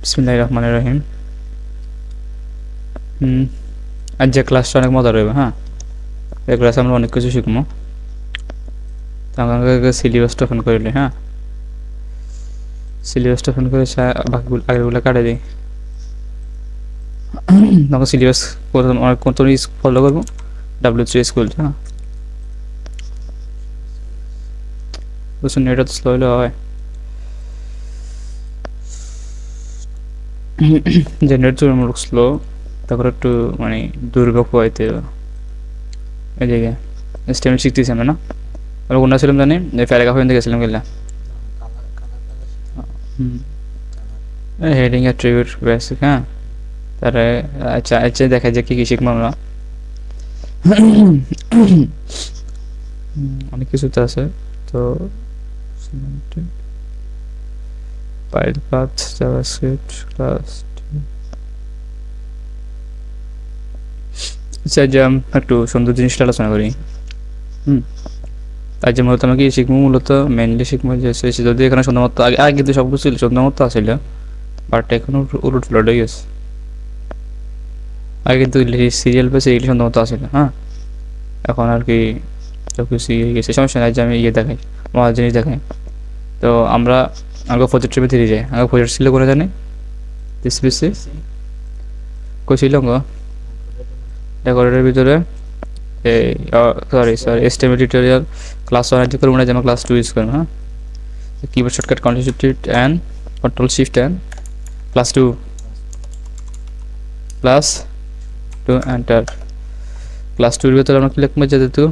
বিসমিল্লাহির রহমানির রহিম। আজ যে ক্লাসটা অনেক মজা রইবে। হ্যাঁ, এই ক্লাসে আমরা অনেক কিছু শিখবো। তো আমাকে সিলেবাসটা ওপেন করিলে। হ্যাঁ, সিলেবাসটা ওপেন করে বাকিগুলো আগেরগুলো কাটে দিই। তখন সিলেবাস কত ফলো করবো, W3 স্কুল। হ্যাঁ, বুঝছেন, এটা তো স্লো হলে হয়। জেনারেট তুলনামূলক স্লো, তারপর একটু মানে দুর্বল হইতে এদিকে স্টেমেন্ট শিখতেছি আমরা না। আমরা কোনটা ছিলাম জানি, এই প্যারাগ্রাফ থেকে গেছিলাম গেলা হেডিং অ্যাট্রিবিউট বেসিক। হ্যাঁ, তারে আচ্ছা আচ্ছা দেখা যায় কি কি শিখবো আমরা। অনেক কিছু তো আছে। তো ফাইল পাথ, জাভাস্ক্রিপ্ট, ক্লাস। আচ্ছা, যে একটু সুন্দর জিনিসটা আলোচনা করি। তাই যে মূলত আমাকে শিখবো, মূলত মেনলি শিখবো যে যদি এখানে শুধুমাত্র আগে আগে কিন্তু সব কিছু শুধুমাত্র আসছিল, বাট এখন উলট ফ্লড হয়ে গেছে। আগে কিন্তু সিরিয়াল বা সিরিয়াল শুধুমাত্র আসছিল। হ্যাঁ, এখন আর কি সব কিছু হয়ে গেছে। সমস্যা নাই যে আমি দেখাই, মজার জিনিস দেখাই। তো আমরা আগে প্রজেক্ট ট্রিপে ধীরে যাই। আগে প্রজেক্ট ছিল করে জানি ডিসপিসি কই ছিল গো ডেকোরেটের ভিতরে। এই সরি এসটিএমএল টিউটোরিয়াল ক্লাস 1 আজ করব না, যে আমরা ক্লাস 2 ইউজ করব। হ্যাঁ, keyboard shortcut control shift and plus 2 enter. Class 2 এর ভিতরে আমরা কি লিখবো, যেহেতু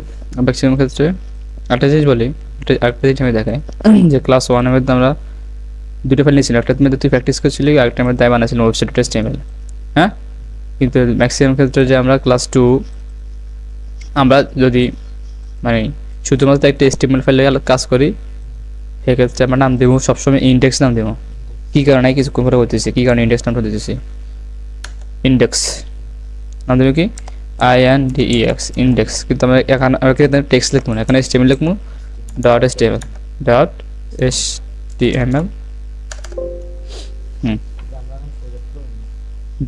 ম্যাক্সিমাম ক্ষেত্রে একটা জিনিস বলি, একটা জিনিস আমি দেখাই যে ক্লাস 1 এর মধ্যে আমরা দুটো ফাইল নিয়েছিলাম। একটার মধ্যে তুই প্র্যাকটিস করছিলি, আরেকটার মধ্যে আমি বানাইছিলাম ওয়েবসাইট HTML। হ্যাঁ, কিন্তু ম্যাক্সিমাম ক্ষেত্রে যে আমরা ক্লাস 2 আমরা যদি মানে শুধুমাত্র একটা HTML ফাইলে কাজ করি, সেক্ষেত্রে আমরা নাম দেবো সবসময় ইন্ডেক্স নাম দেবো। কী কারণে কিছু করে বলতেছি, কী কারণে ইন্ডেক্স নামটা দিতেছি, ইন্ডেক্স নাম দেবো কি INDEX ইন্ডেক্স। কিন্তু আমরা এখানে টেক্সট লিখবো না, এখানে HTML লিখবো .html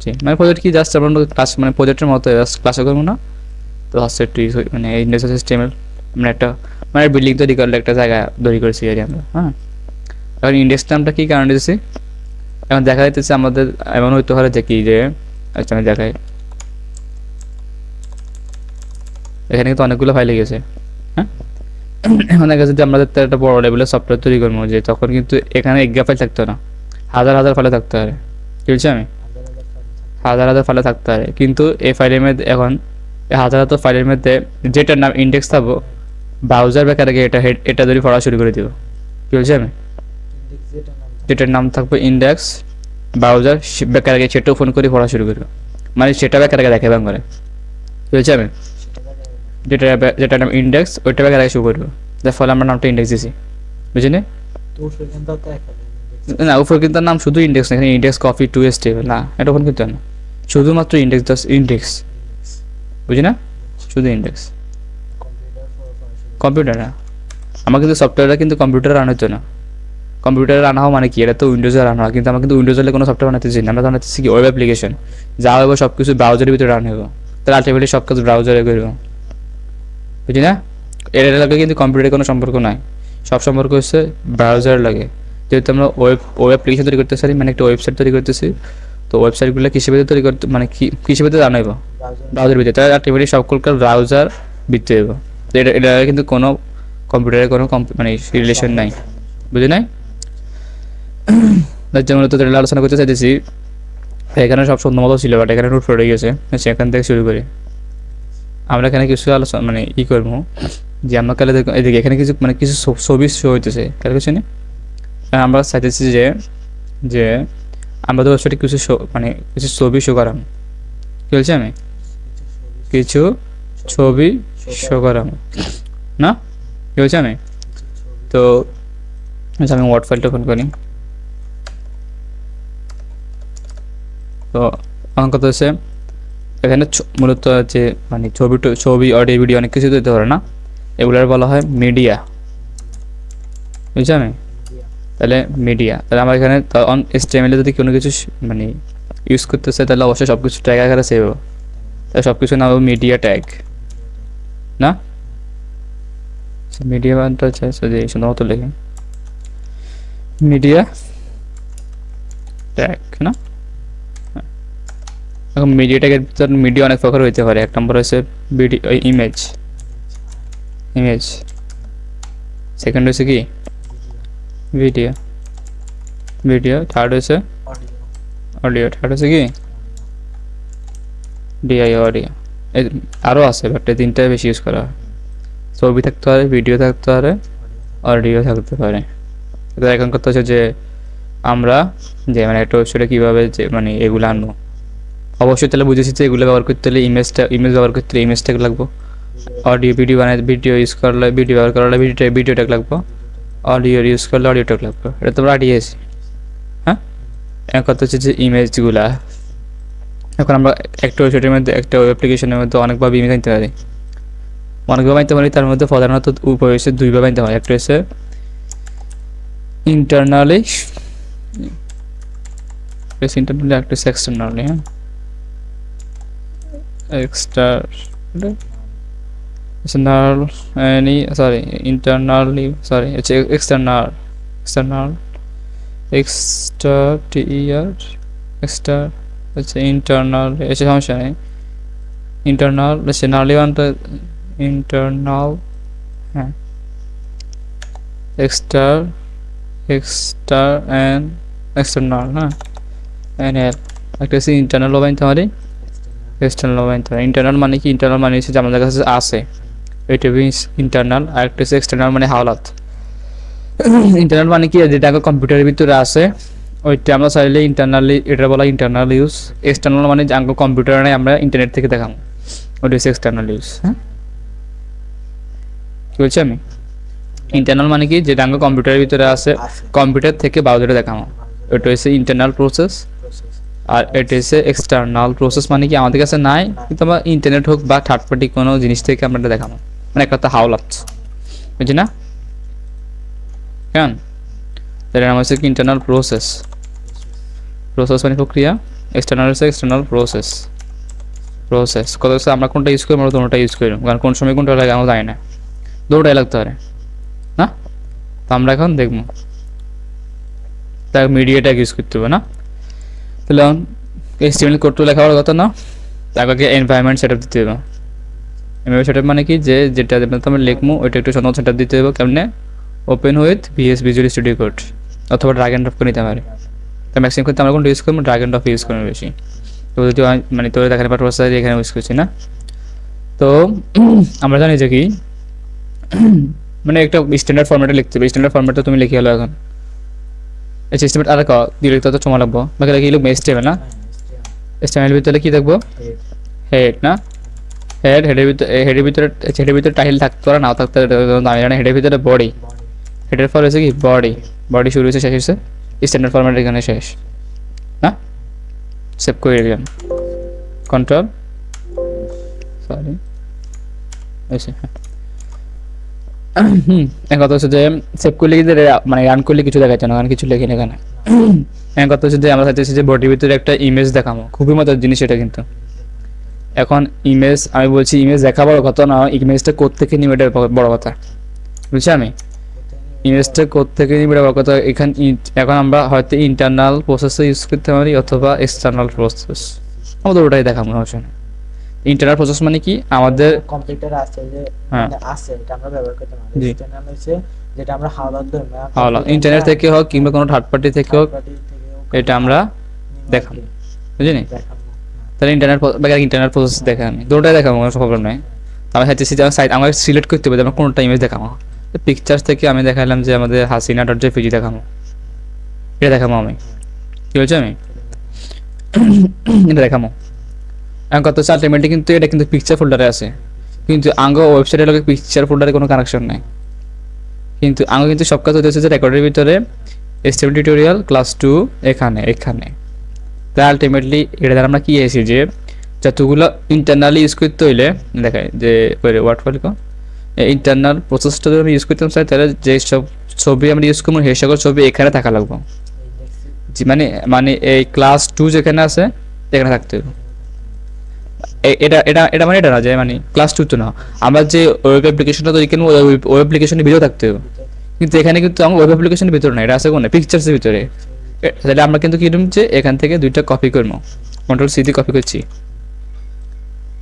জি। মানে প্রজেক্ট কি জাস্ট আমরা ক্লাস মানে প্রজেক্টের মতো ক্লাসে করবো না। তো হচ্ছে একটু মানে ইন্ডেক্স HTML আমরা একটা মানে বিল্ডিং তৈরি করলে একটা জায়গা তৈরি করেছি আর আমরা। হ্যাঁ, এখন ইন্ডেক্স নামটা কী কারণে দিয়েছি, এখন দেখা যাইতেছে আমাদের এমন হইতে পারে যে কি যে আচ্ছা আমি দেখাই, এখানে কিন্তু অনেকগুলো ফাইল গেছে। হ্যাঁ, এখন দেখা যাচ্ছে আমাদের একটা বড় লেভেলের সফটওয়্যার তৈরি করবো, যে তখন কিন্তু এখানে এক ফাইল থাকতো না, হাজার হাজার ফাইলে থাকতে পারে। কি বলছি আমি, হাজার হাজার ফাইলে থাকতে পারে। কিন্তু এই ফাইলের মধ্যে এখন এই হাজার হাজার ফাইলের মধ্যে যেটার নাম ইন্ডেক্স থাকবো, ব্রাউজার ব্যাকার আগে এটা ধরে পড়া শুরু করে দিব। কি বলছি আমি, যেটার নাম থাকবে ইন্ডেক্স, ব্রাউজার ব্যাকার আগে সেটা ওপেন করে পড়া শুরু করবো, মানে সেটা ব্যাকার আগে দেখে করে। কি বলছি আমি, যেটার নাম ইন্ডেক্স ওইটা ব্যাকার আগে শুরু করবো, যার ফলে আমরা নামটা ইন্ডেক্স দিছি। বুঝলি না, উপরে কিন্তু নাম শুধু ইন্ডেক্স না, এখানে ইন্ডেক্স কপি টু HTML না, এটা ওখানে কিন্তু না, শুধুমাত্র ইন্ডেক্স জাস্ট ইন্ডেক্স। বুঝি না, শুধু ইন্ডেক্স। কম্পিউটার না, আমার কিন্তু সফটওয়্যারটা কিন্তু কম্পিউটারে রান হতো না। কম্পিউটারে রান হওয়া মানে কি, এটা তো উইন্ডোজে রান হয়, কিন্তু আমরা কিন্তু উইন্ডোজে কোনো সফটওয়্যার বানাতেছি না, আমরা বানাতেছি কি ওয়েব অ্যাপ্লিকেশন, যা হবে সব কিছু ব্রাউজারের ভিতরে রান হবে। তাহলে আলটিমেটলি সব কাজ ব্রাউজারে করবো। বুঝি না, এর লাগে কিন্তু কম্পিউটারের কোনো সম্পর্ক নাই, সব সম্পর্ক হচ্ছে ব্রাউজার লাগে। যেহেতু আমরা ওয়েব অ্যাপ্লিকেশন তৈরি করতে পারি, মানে একটা ওয়েবসাইট তৈরি করতেছি, তো ওয়েবসাইটগুলো কিসের ভিতরে তৈরি করতে মানে কিসের ভিতরে রান হইব, ব্রাউজার ভিতরে। তাহলে আলটিমেটলি সকলকার ব্রাউজার ভিতরে হইব। তো এটা কিন্তু কোনো কম্পিউটারের কোনো মানে রিলেশন নাই। বুঝি নাই, যেমন তো আলোচনা করতে চাইতেছি, এখানে সব সুন্দর মতো ছিল, বাট এখানে রুট পড়ে গেছে। সেখান থেকে শুরু করি আমরা এখানে কিছু আলোচনা মানে ই করবো, যে আমরা কালে এদিকে এখানে কিছু মানে কিছু ছবি শো হইতেছে, কার কিছু নেই। আমরা চাইতেছি যে যে আমরা তো ওয়েবসাইটে কিছু মানে কিছু ছবি শো করাম। কি বলছি আমি, কিছু ছবি শো করাম না, কি বলছি আমি। তো আমি ওয়ার্ড ফাইলটা ওপেন করি। তো আমার কথা হচ্ছে এখানে মূলত যে মানে ছবি অডিও ভিডিও অনেক কিছু দিতে পারে না, এগুলোর বলা হয় মিডিয়া। বুঝছি আমি, তাহলে মিডিয়া, তাহলে আমার এখানে অন HTML যদি কোনো কিছু মানে ইউজ করতে চাই তাহলে অবশ্যই সব কিছু ট্যাগ আকারে সেভ হবে, তাহলে সব কিছু নাম হবে মিডিয়া ট্যাগ না, মিডিয়া বানটা চাই যদি সুন্দর মতো লেখে মিডিয়া ট্যাগ না। এখন মিডিয়া ট্যাগের ভিতর মিডিয়া অনেক প্রকার হইতে পারে। এক নম্বর হচ্ছে ভিডিও ইমেজ, ইমেজ। সেকেন্ড হচ্ছে কি ভিডিও, ভিডিও। থার্ড হচ্ছে অডিও, থার্ড হচ্ছে কি ডিআই অডিও। আরও আছে বাট এই তিনটাই বেশি ইউজ করা হয়। ছবি থাকতে পারে, ভিডিও থাকতে পারে, অডিও থাকতে পারে। এখন কথা হচ্ছে যে আমরা যে মানে একটা ওয়েবসাইটে কীভাবে যে মানে এগুলো আনবো, অবশ্যই তাহলে বুঝেছি যে এগুলো ব্যবহার করতে হলে ইমেজ ব্যবহার করতে হলে ইমেজ ট্যাগ লাগবো। অডিও ভিডিও বানাতে ভিডিও ইউজ করলে ভিডিও ব্যবহার করলে ভিডিও ট্যাগ লাগবো। অডিও ইউজ করলে অডিও ট্যাগ লাগবে। এটা তোমরা আইডিয়েছি। হ্যাঁ, এখন কথা হচ্ছে যে ইমেজগুলা, এখন আমরা একটা ওয়েবসাইটের মধ্যে একটা ওয়েব অ্যাপ্লিকেশনের মধ্যে অনেকভাবে ইমেজ আনতে পারি, অনেকভাবে আনতে পারি। তার মধ্যে প্রধানত উপায় হচ্ছে দুইভাবে আনতে পারি। একটা হচ্ছে ইন্টারনালি, ইন্টারনালি, একটা হচ্ছে এক্সটার্নালি। হ্যাঁ, internally, sorry, it's external, extra, it's internal, it's সমস্যা নেই। internal, nationally ওয়ানটা internal, হ্যাঁ, extra and external, হ্যাঁ, NL। একটা হচ্ছে ইন্টারনাল বানাইতে পারি, এক্সটার্নাল বানাইতে পারি। ইন্টারনাল মানে কি? ইন্টারনাল মানে হচ্ছে যে আমাদের কাছে আছে, এটা মিনস ইন্টারনাল। আর একটা হচ্ছে এক্সটার্নাল মানে হাওলাত। ইন্টারনাল মানে কি? যেটা কম্পিউটারের ভিতরে আছে ওইটা আমরা চাইলে ইন্টারনালি, এটা বলা ইন্টারনাল ইউজ। এক্সটার্নাল মানে যে আঙ্গ কম্পিউটার নাই, আমরা ইন্টারনেট থেকে দেখাম, ওইটা হচ্ছে এক্সটার্নাল ইউজ। হ্যাঁ, কি বলছি আমি? ইন্টারনাল মানে কি? যেটা আঙ্গ কম্পিউটারের ভিতরে আছে, কম্পিউটার থেকে ব্রাউজারে দেখানো, ওইটা হচ্ছে ইন্টারনাল প্রসেস। আর এটা হচ্ছে এক্সটার্নাল প্রসেস মানে কি? আমাদের কাছে নাই, কিন্তু আমরা ইন্টারনেট হোক বা থার্ড পার্টি কোনো জিনিস থেকে আমরা এটা দেখানো, মানে একটা হাওলাত, বুঝছি না? কেন? এটার নাম হচ্ছে কি ইন্টারনাল প্রসেস। প্রসেস মানে প্রক্রিয়া, এক্সটার্নাল হচ্ছে এক্সটার্নাল প্রসেস। কথা হচ্ছে আমরা কোনটা ইউজ করি, আমরা দুটোটা ইউজ করি, কারণ কোন সময় কোনটা লাগে আমরা জানি না, দুটোটাই লাগতে পারে না। তো আমরা এখন দেখবো তাই মিডিয়াটা ইউজ করতে হবে না। তাহলে HTML কোডটা লেখা হওয়ার কথা না, তাকে এনভায়রনমেন্ট সেটআপ দিতে হবে। এনভায়রনমেন্ট সেটআপ মানে কি? যে যেটা আমরা লিখবো ওইটা একটু সুন্দর সেটআপ দিতে হবে। কেমনে? Open with VS visual studio code অথবা ড্র্যাগ এন্ড ড্রপ করে নিতে পারি। তো ম্যাক্সিমাম ক্ষেত্রে আমরা কোনটা ইউজ করবো? ড্র্যাগ এন্ড ড্রপ ইউজ করবো বেশি। তো যদি মানে তোর দেখাতে পারবো এখানে ইউজ করছি না। তো আমরা জানি যে কি মানে একটা স্ট্যান্ডার্ড ফরম্যাটে লিখতে হবে। স্ট্যান্ডার্ড ফরম্যাটটা তুমি লিখে হলো এখন HTML আর দিয়ে লিখতে তো সময় লাগবো। বাকি লিখে লিখবো HTML না, HTML ভিতরে কি দেখবো? হেড না, হেডের ভিতরে টাইটেল থাকতে পারে, নাও থাকতে আমি জানি। হেডের ভিতরে বডি, হেডের পর হচ্ছে কি বডি শুরু হচ্ছে শেষ হচ্ছে স্ট্যান্ডার্ড ফরম্যাট এখানে শেষ না। সেভ করে দিলাম, কন্ট্রোল সরি এসে। এখন কথা হচ্ছে যে সেভ করলে কি মানে রান করলে কিছু দেখাচ্ছে না, কারণ কিছু লেখি না এখানে। এখন কথা হচ্ছে যে আমরা চাইতেছি যে বডির ভিতরে একটা ইমেজ দেখাবো, খুবই মজার জিনিস এটা কিন্তু। এখন ইমেজ, আমি বলছি ইমেজ দেখা বড় কথা না, ইমেজটা কোথা থেকে নিবে এটা বড় কথা, বুঝছি আমি? ইমেজটা কোথা থেকে নিবে এটা বড় কথা। এখন আমরা হয়তো ইন্টারনাল প্রসেস ইউজ করতে পারি অথবা এক্সটার্নাল প্রসেস, আমাদের ওটাই দেখাবো অবশ্যই। ইন্টারনাল প্রসেস মানে কি? আমাদের কম্পিউটারে আছে যে মানে আছে, এটা আমরা ব্যবহার করতে পারি। এক্সটার্নাল হচ্ছে যেটা আমরা হাওলাত দেই না, হাওলাত ইন্টারনেট থেকে হোক কিংবা কোনো থার্ড পার্টি থেকে হোক, এটা আমরা দেখাবো, বুঝলি? তাহলে ইন্টারনাল প্রসেস দেখা, আমি দুটোটাই দেখাবো, কোনো প্রবলেম নাই। আমার চাইতেছি যে সাইট আমরা সিলেক্ট করতে হবে আমরা কোনটা ইমেজ দেখাবো। পিকচার্স থেকে আমি দেখালাম যে আমাদের hasina.jpg দেখাবো, এটা দেখাবো আমি। কি বলছি আমি? এটা দেখাবো। এখন কত আলটিমেটলি কিন্তু এটা কিন্তু পিকচার ফোল্ডারে আছে, কিন্তু আঙ্গ ওয়েবসাইটের লগে পিকচার ফোল্ডারে কোনো কানেকশন নাই। কিন্তু আঙ্গ কিন্তু সব কাজ হচ্ছে যে রেকর্ডের ভিতরে HTML টিউটোরিয়াল ক্লাস 2 এখানে। তাই আলটিমেটলি এটা দ্বারা আমরা কি এসেছি যে যতগুলো ইন্টারনালি ইউজ করতে হইলে দেখায় যে ওয়ার্ড ফাইল ইন্টারনাল প্রসেসটা যদি আমি ইউজ করতে চাই তাহলে যে সব ছবি আমরা ইউজ করবো সেই সকল ছবি এখানে থাকা লাগবো। জি মানে মানে এই ক্লাস 2 যেখানে আছে এখানে থাকতে হবে। এটা এটা এটা মানে এটা না যে মানে ক্লাস 2 তো না, আমরা যে ওয়েব অ্যাপ্লিকেশনটা তৈরি করবো ওয়েব অ্যাপ্লিকেশনের ভিতরে থাকতে হবে, কিন্তু এখানে কিন্তু আমার ওয়েব অ্যাপ্লিকেশনের ভিতরে না, এটা আছে কোন পিকচার্সের ভিতরে। তাহলে আমরা কিন্তু কি করব যে এখান থেকে দুইটা কপি করবো, কন্ট্রোল সি দিয়ে কপি করছি,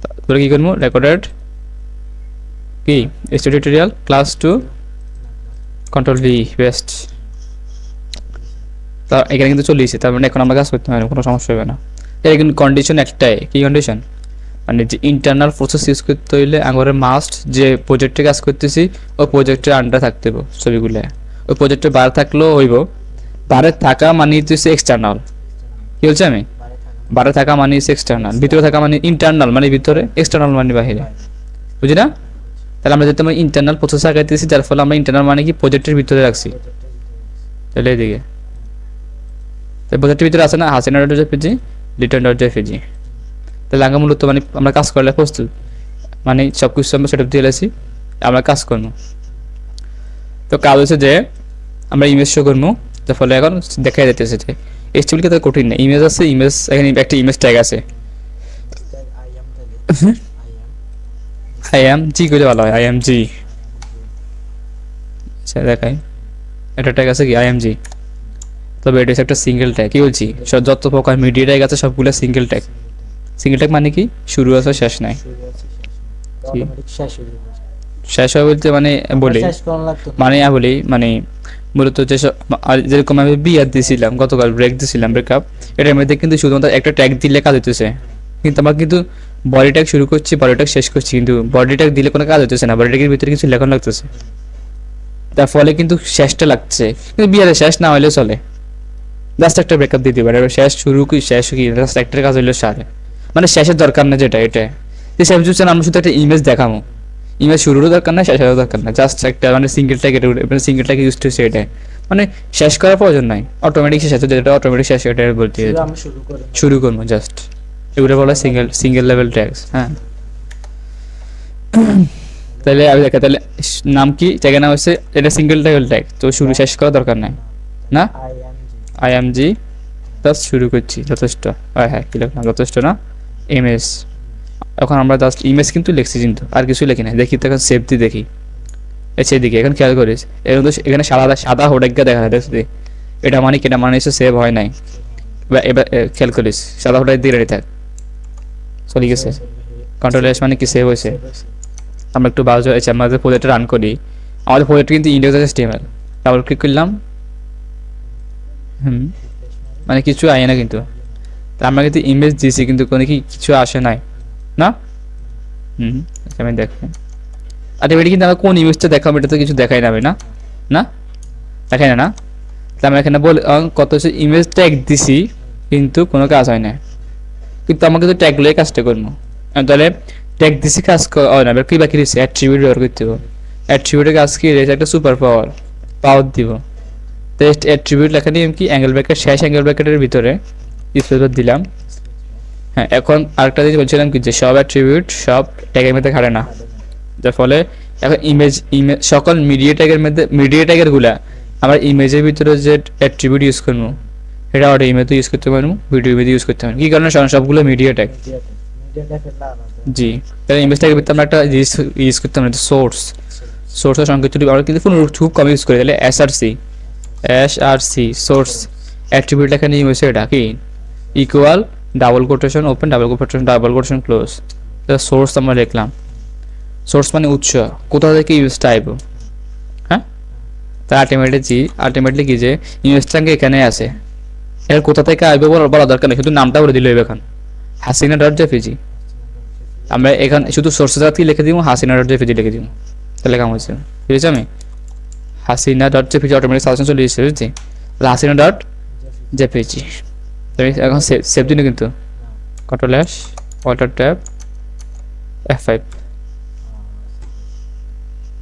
তারপরে কি করবো রেকর্ডেড কি studio tutorial class 2 control V paste. তা এখানে কিন্তু চলে এসেছে, তার মানে এখন আমরা কাজ করতে পারবো, কোনো সমস্যা হবে না। এর কিন্তু কন্ডিশন একটাই, কি কন্ডিশন মানে যে ইন্টারনাল প্রসেস ইউজ করতে হইলে আমাদের মাস্ট যে প্রজেক্টে কাজ করতেছি ওই প্রজেক্টের আন্ডারে থাকতে হবে ছবিগুলো, ওই প্রজেক্টে বাইরে থাকলেও হইব। বাইরে থাকা মানে হচ্ছে এক্সটার্নাল, কি বলছি আমি, বাইরে থাকা মানে এক্সটার্নাল, ভিতরে থাকা মানে ইন্টারনাল মানে ভিতরে, এক্সটার্নাল মানে বাহিরে, বুঝি না? তাহলে আমরা যেহেতু ইন্টারনাল প্রসেস আগাইতেছি যার ফলে আমরা ইন্টারনাল মানে কি প্রজেক্টের ভিতরে রাখছি। তাহলে এইদিকে প্রজেক্টের ভিতরে আছে না Hasina dot JPG Liton dot JPG. তাহলে আগে মূলত মানে আমরা কাজ করলে প্রস্তুত, মানে সব কিছু আমরা সেটআপ দিয়ে এসেছি, আমরা কাজ করবো। তো কাজ হচ্ছে যে আমরা ইমেজ শো করবো, যার ফলে এখন দেখা যাইতেছে যে এইচটিএমএল কে তো কঠিন না, ইমেজ আছে, ইমেজ এখানে একটা ইমেজ ট্যাগ আছে, আই এম জি করে ভালো হয়, আই এম জি। আচ্ছা দেখাই এটা ট্যাগ আছে কি আই এম জি, তবে এটা একটা সিঙ্গেল ট্যাগ, কি বলছি যত প্রকার মিডিয়া ট্যাগ আছে সবগুলো সিঙ্গেল ট্যাগ। সিঙ্গেল ট্যাগ মানে কি শুরু আছে শেষ নাই, শেষ হয় বলতে মানে বলি মানে বলি মানে মূলত যেসব যেরকম আমি বিয়ার দিয়েছিলাম গতকাল, ব্রেক দিয়েছিলাম ব্রেকআপ, এটার মধ্যে কিন্তু শুধুমাত্র একটা ট্যাগ দিলে কাজ হইতেছে, কিন্তু আমার কিন্তু বডি ট্যাগ শুরু করছি বডি ট্যাগ শেষ করছি, কিন্তু বডি ট্যাগ দিলে কোনো কাজ হইতেছে না, বডি ট্যাগের ভিতরে কিছু লেখন লাগতেছে, তার ফলে কিন্তু শেষটা লাগছে, কিন্তু বিয়ারে শেষ না হইলে চলে, জাস্ট একটা ব্রেকআপ দিয়ে দিবে, শেষ শুরু কি শেষ কি জাস্ট একটা কাজ হইলে সারে, মানে শেষের দরকার না যেটা এটা যে শেষ হচ্ছে আমরা শুধু একটা ইমেজ দেখাবো, ইমেজ শুরুরও দরকার না শেষেরও দরকার না, জাস্ট একটা মানে সিঙ্গেল ট্যাগ, এটা সিঙ্গেল ট্যাগ ইউজ টু সেটা মানে শেষ করার প্রয়োজন নাই, অটোমেটিক শেষ হচ্ছে, যেটা অটোমেটিক শেষ এটা বলতে শুরু করবো জাস্ট, এগুলো বলা সিঙ্গেল লেভেল ট্যাগস। হ্যাঁ তাহলে আমি দেখা, তাহলে নাম কি ট্যাগের নাম হচ্ছে এটা সিঙ্গেল লেভেল ট্যাগ, তো শুরু শেষ করার দরকার নাই না, আই এম জি জাস্ট শুরু করছি যথেষ্ট। হ্যাঁ কি লিখলাম যথেষ্ট না, ইমেজ, এখন আমরা জাস্ট ইমেজ কিন্তু লিখছি কিন্তু আর কিছু লিখি না, দেখি তো এখন সেভ দিয়ে দেখি, সেদিকে এখন খেয়াল করিস এখন তো এখানে সাদা হোডেগা দেখা যাচ্ছে, এটা মানে কেটা মানে হচ্ছে সেভ হয় নাই, এবার খেয়াল করিস সাদা হোডেগ দিয়ে রেডি থাক, চলে গেছে কন্ট্রোল এস মানে কি সেভ হয়েছে। আমরা একটু বাজু আছে আমাদের প্রজেক্টটা রান করি, আমাদের প্রজেক্ট কিন্তু index.html, ডাবল ক্লিক করলাম, মানে কিছু আয় না, কিন্তু আমরা কিন্তু ইমেজ দিয়েছি কিন্তু কোনো কি কিছু আসে নাই না। আমি দেখেন আরে এটা কিন্তু আমরা কোন ইমেজটা দেখাবো, এটা তো কিছু দেখাই না না না দেখাই না, তাহলে আমরা এখানে বল কত হচ্ছে ইমেজ ট্যাগ দিছি কিন্তু কোনো কাজ হয় না, কিন্তু আমাকে তো ট্যাগ লয়ে কাজটা করবো, তাহলে ট্যাগ দিছি কাজ হয় না, কি বাকি রয়েছে অ্যাট্রিবিউট ব্যবহার করতে হবে, অ্যাট্রিবিউটের কাজ কি রয়েছে একটা সুপার পাওয়ার দিব, টেস্ট অ্যাট্রিবিউট লেখা নিয়ে কি অ্যাঙ্গেল ব্র্যাকেট শেষ অ্যাঙ্গেল ব্র্যাকেটের ভিতরে স্পেস দিলাম। হ্যাঁ এখন আরেকটা জিনিস বলছিলাম কি যে সব অ্যাট্রিবিউট সব ট্যাগের মধ্যে খাটে না, যার ফলে এখন ইমেজ সকল মিডিয়া ট্যাগের মধ্যে মিডিয়া ট্যাগের গুলা আমরা ইমেজের ভিতরে যে অ্যাট্রিবিউট ইউজ করবো সেটা অডিও ইমেজে ইউজ করতে পারবো, ভিডিও ইমেজে ইউজ করতে পারবো, কি কারণে সবগুলো মিডিয়া ট্যাগ। জি তাহলে ইমেজ ট্যাগের ভিতরে আমরা একটা জিনিস ইউজ করতে পারি সোর্সের সংকেত আমরা কিন্তু খুব কম ইউজ করি, তাহলে SRC সোর্স অ্যাট্রিবিউট লেখা নিয়ে হয়েছে এটা কি equal double quotation open double quotation close, source আমরা লিখলাম, সোর্স মানে উৎস কোথা থেকে ইউজটা আইব। হ্যাঁ তা আলটিমেটলি কি যে ইউএসটা এখানে আছে, এর কোথা থেকে আইব বলা দরকার নেই, শুধু নামটা বলে দিল এখানে hasina.jpg, আমরা এখানে শুধু সোর্সের সাথে লিখে দিব hasina.jpg লিখে দিব, তাহলে কেমন হয়েছে বুঝেছি আমি, hasina.jpg অটোমেটিক সাজেশন চলে এসেছে বুঝছি, hasina.jpg এখন সেভ দিন কিন্তু control S alter tab F5